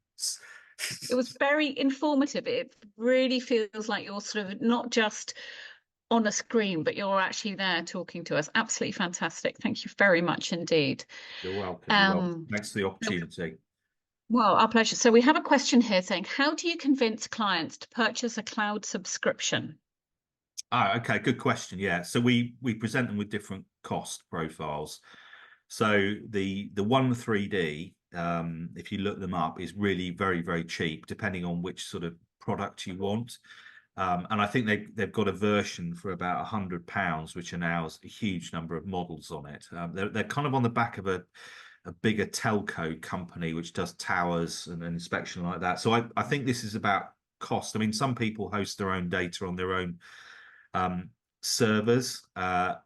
It was very informative. It really feels like you're sort of not just on a screen, but you're actually there talking to us. Absolutely fantastic. Thank you very much indeed. You're welcome. Thanks for the opportunity. Well, our pleasure. So we have a question here saying, how do you convince clients to purchase a cloud subscription? Okay, good question. Yeah, so we present them with different cost profiles. So the 1.3D, if you look them up, is really very, very cheap, depending on which sort of product you want. And I think they've got a version for about £100, which allows a huge number of models on it. They're kind of on the back of a bigger telco company which does towers and inspection like that. So I think this is about cost. I mean, some people host their own data on their own servers. That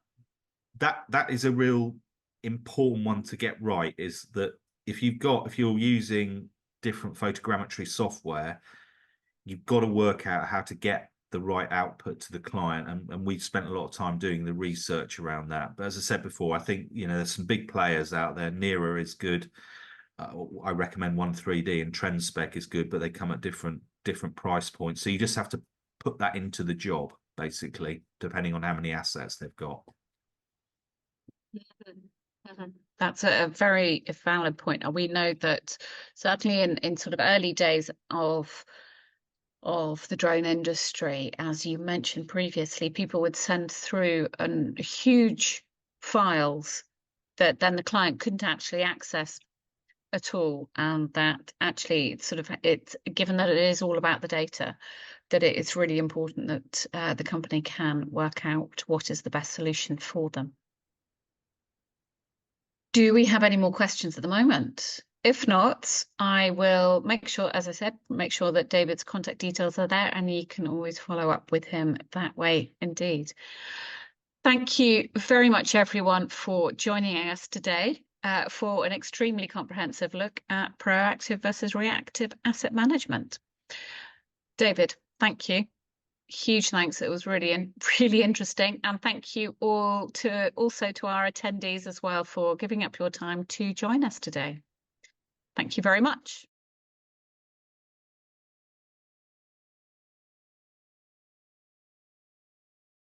is a real important one to get right, is that if you're using different photogrammetry software, you've got to work out how to get the right output to the client, and we've spent a lot of time doing the research around that. But as I said before, I think, you know, there's some big players out there. Nearer is good. I recommend One3D, and TrendSpec is good, but they come at different price points. So you just have to put that into the job, basically, depending on how many assets they've got. That's a very valid point. And we know that certainly in sort of early days of the drone industry, as you mentioned previously, people would send through huge files that then the client couldn't actually access at all, and that actually it's given that it is all about the data, that it is really important that the company can work out what is the best solution for them. Do we have any more questions at the moment? If not, I will make sure, as I said, make sure that David's contact details are there, and you can always follow up with him that way indeed. Thank you very much, everyone, for joining us today for an extremely comprehensive look at proactive versus reactive asset management. David, thank you. Huge thanks. It was really interesting, and thank you also to our attendees as well for giving up your time to join us today. Thank you very much.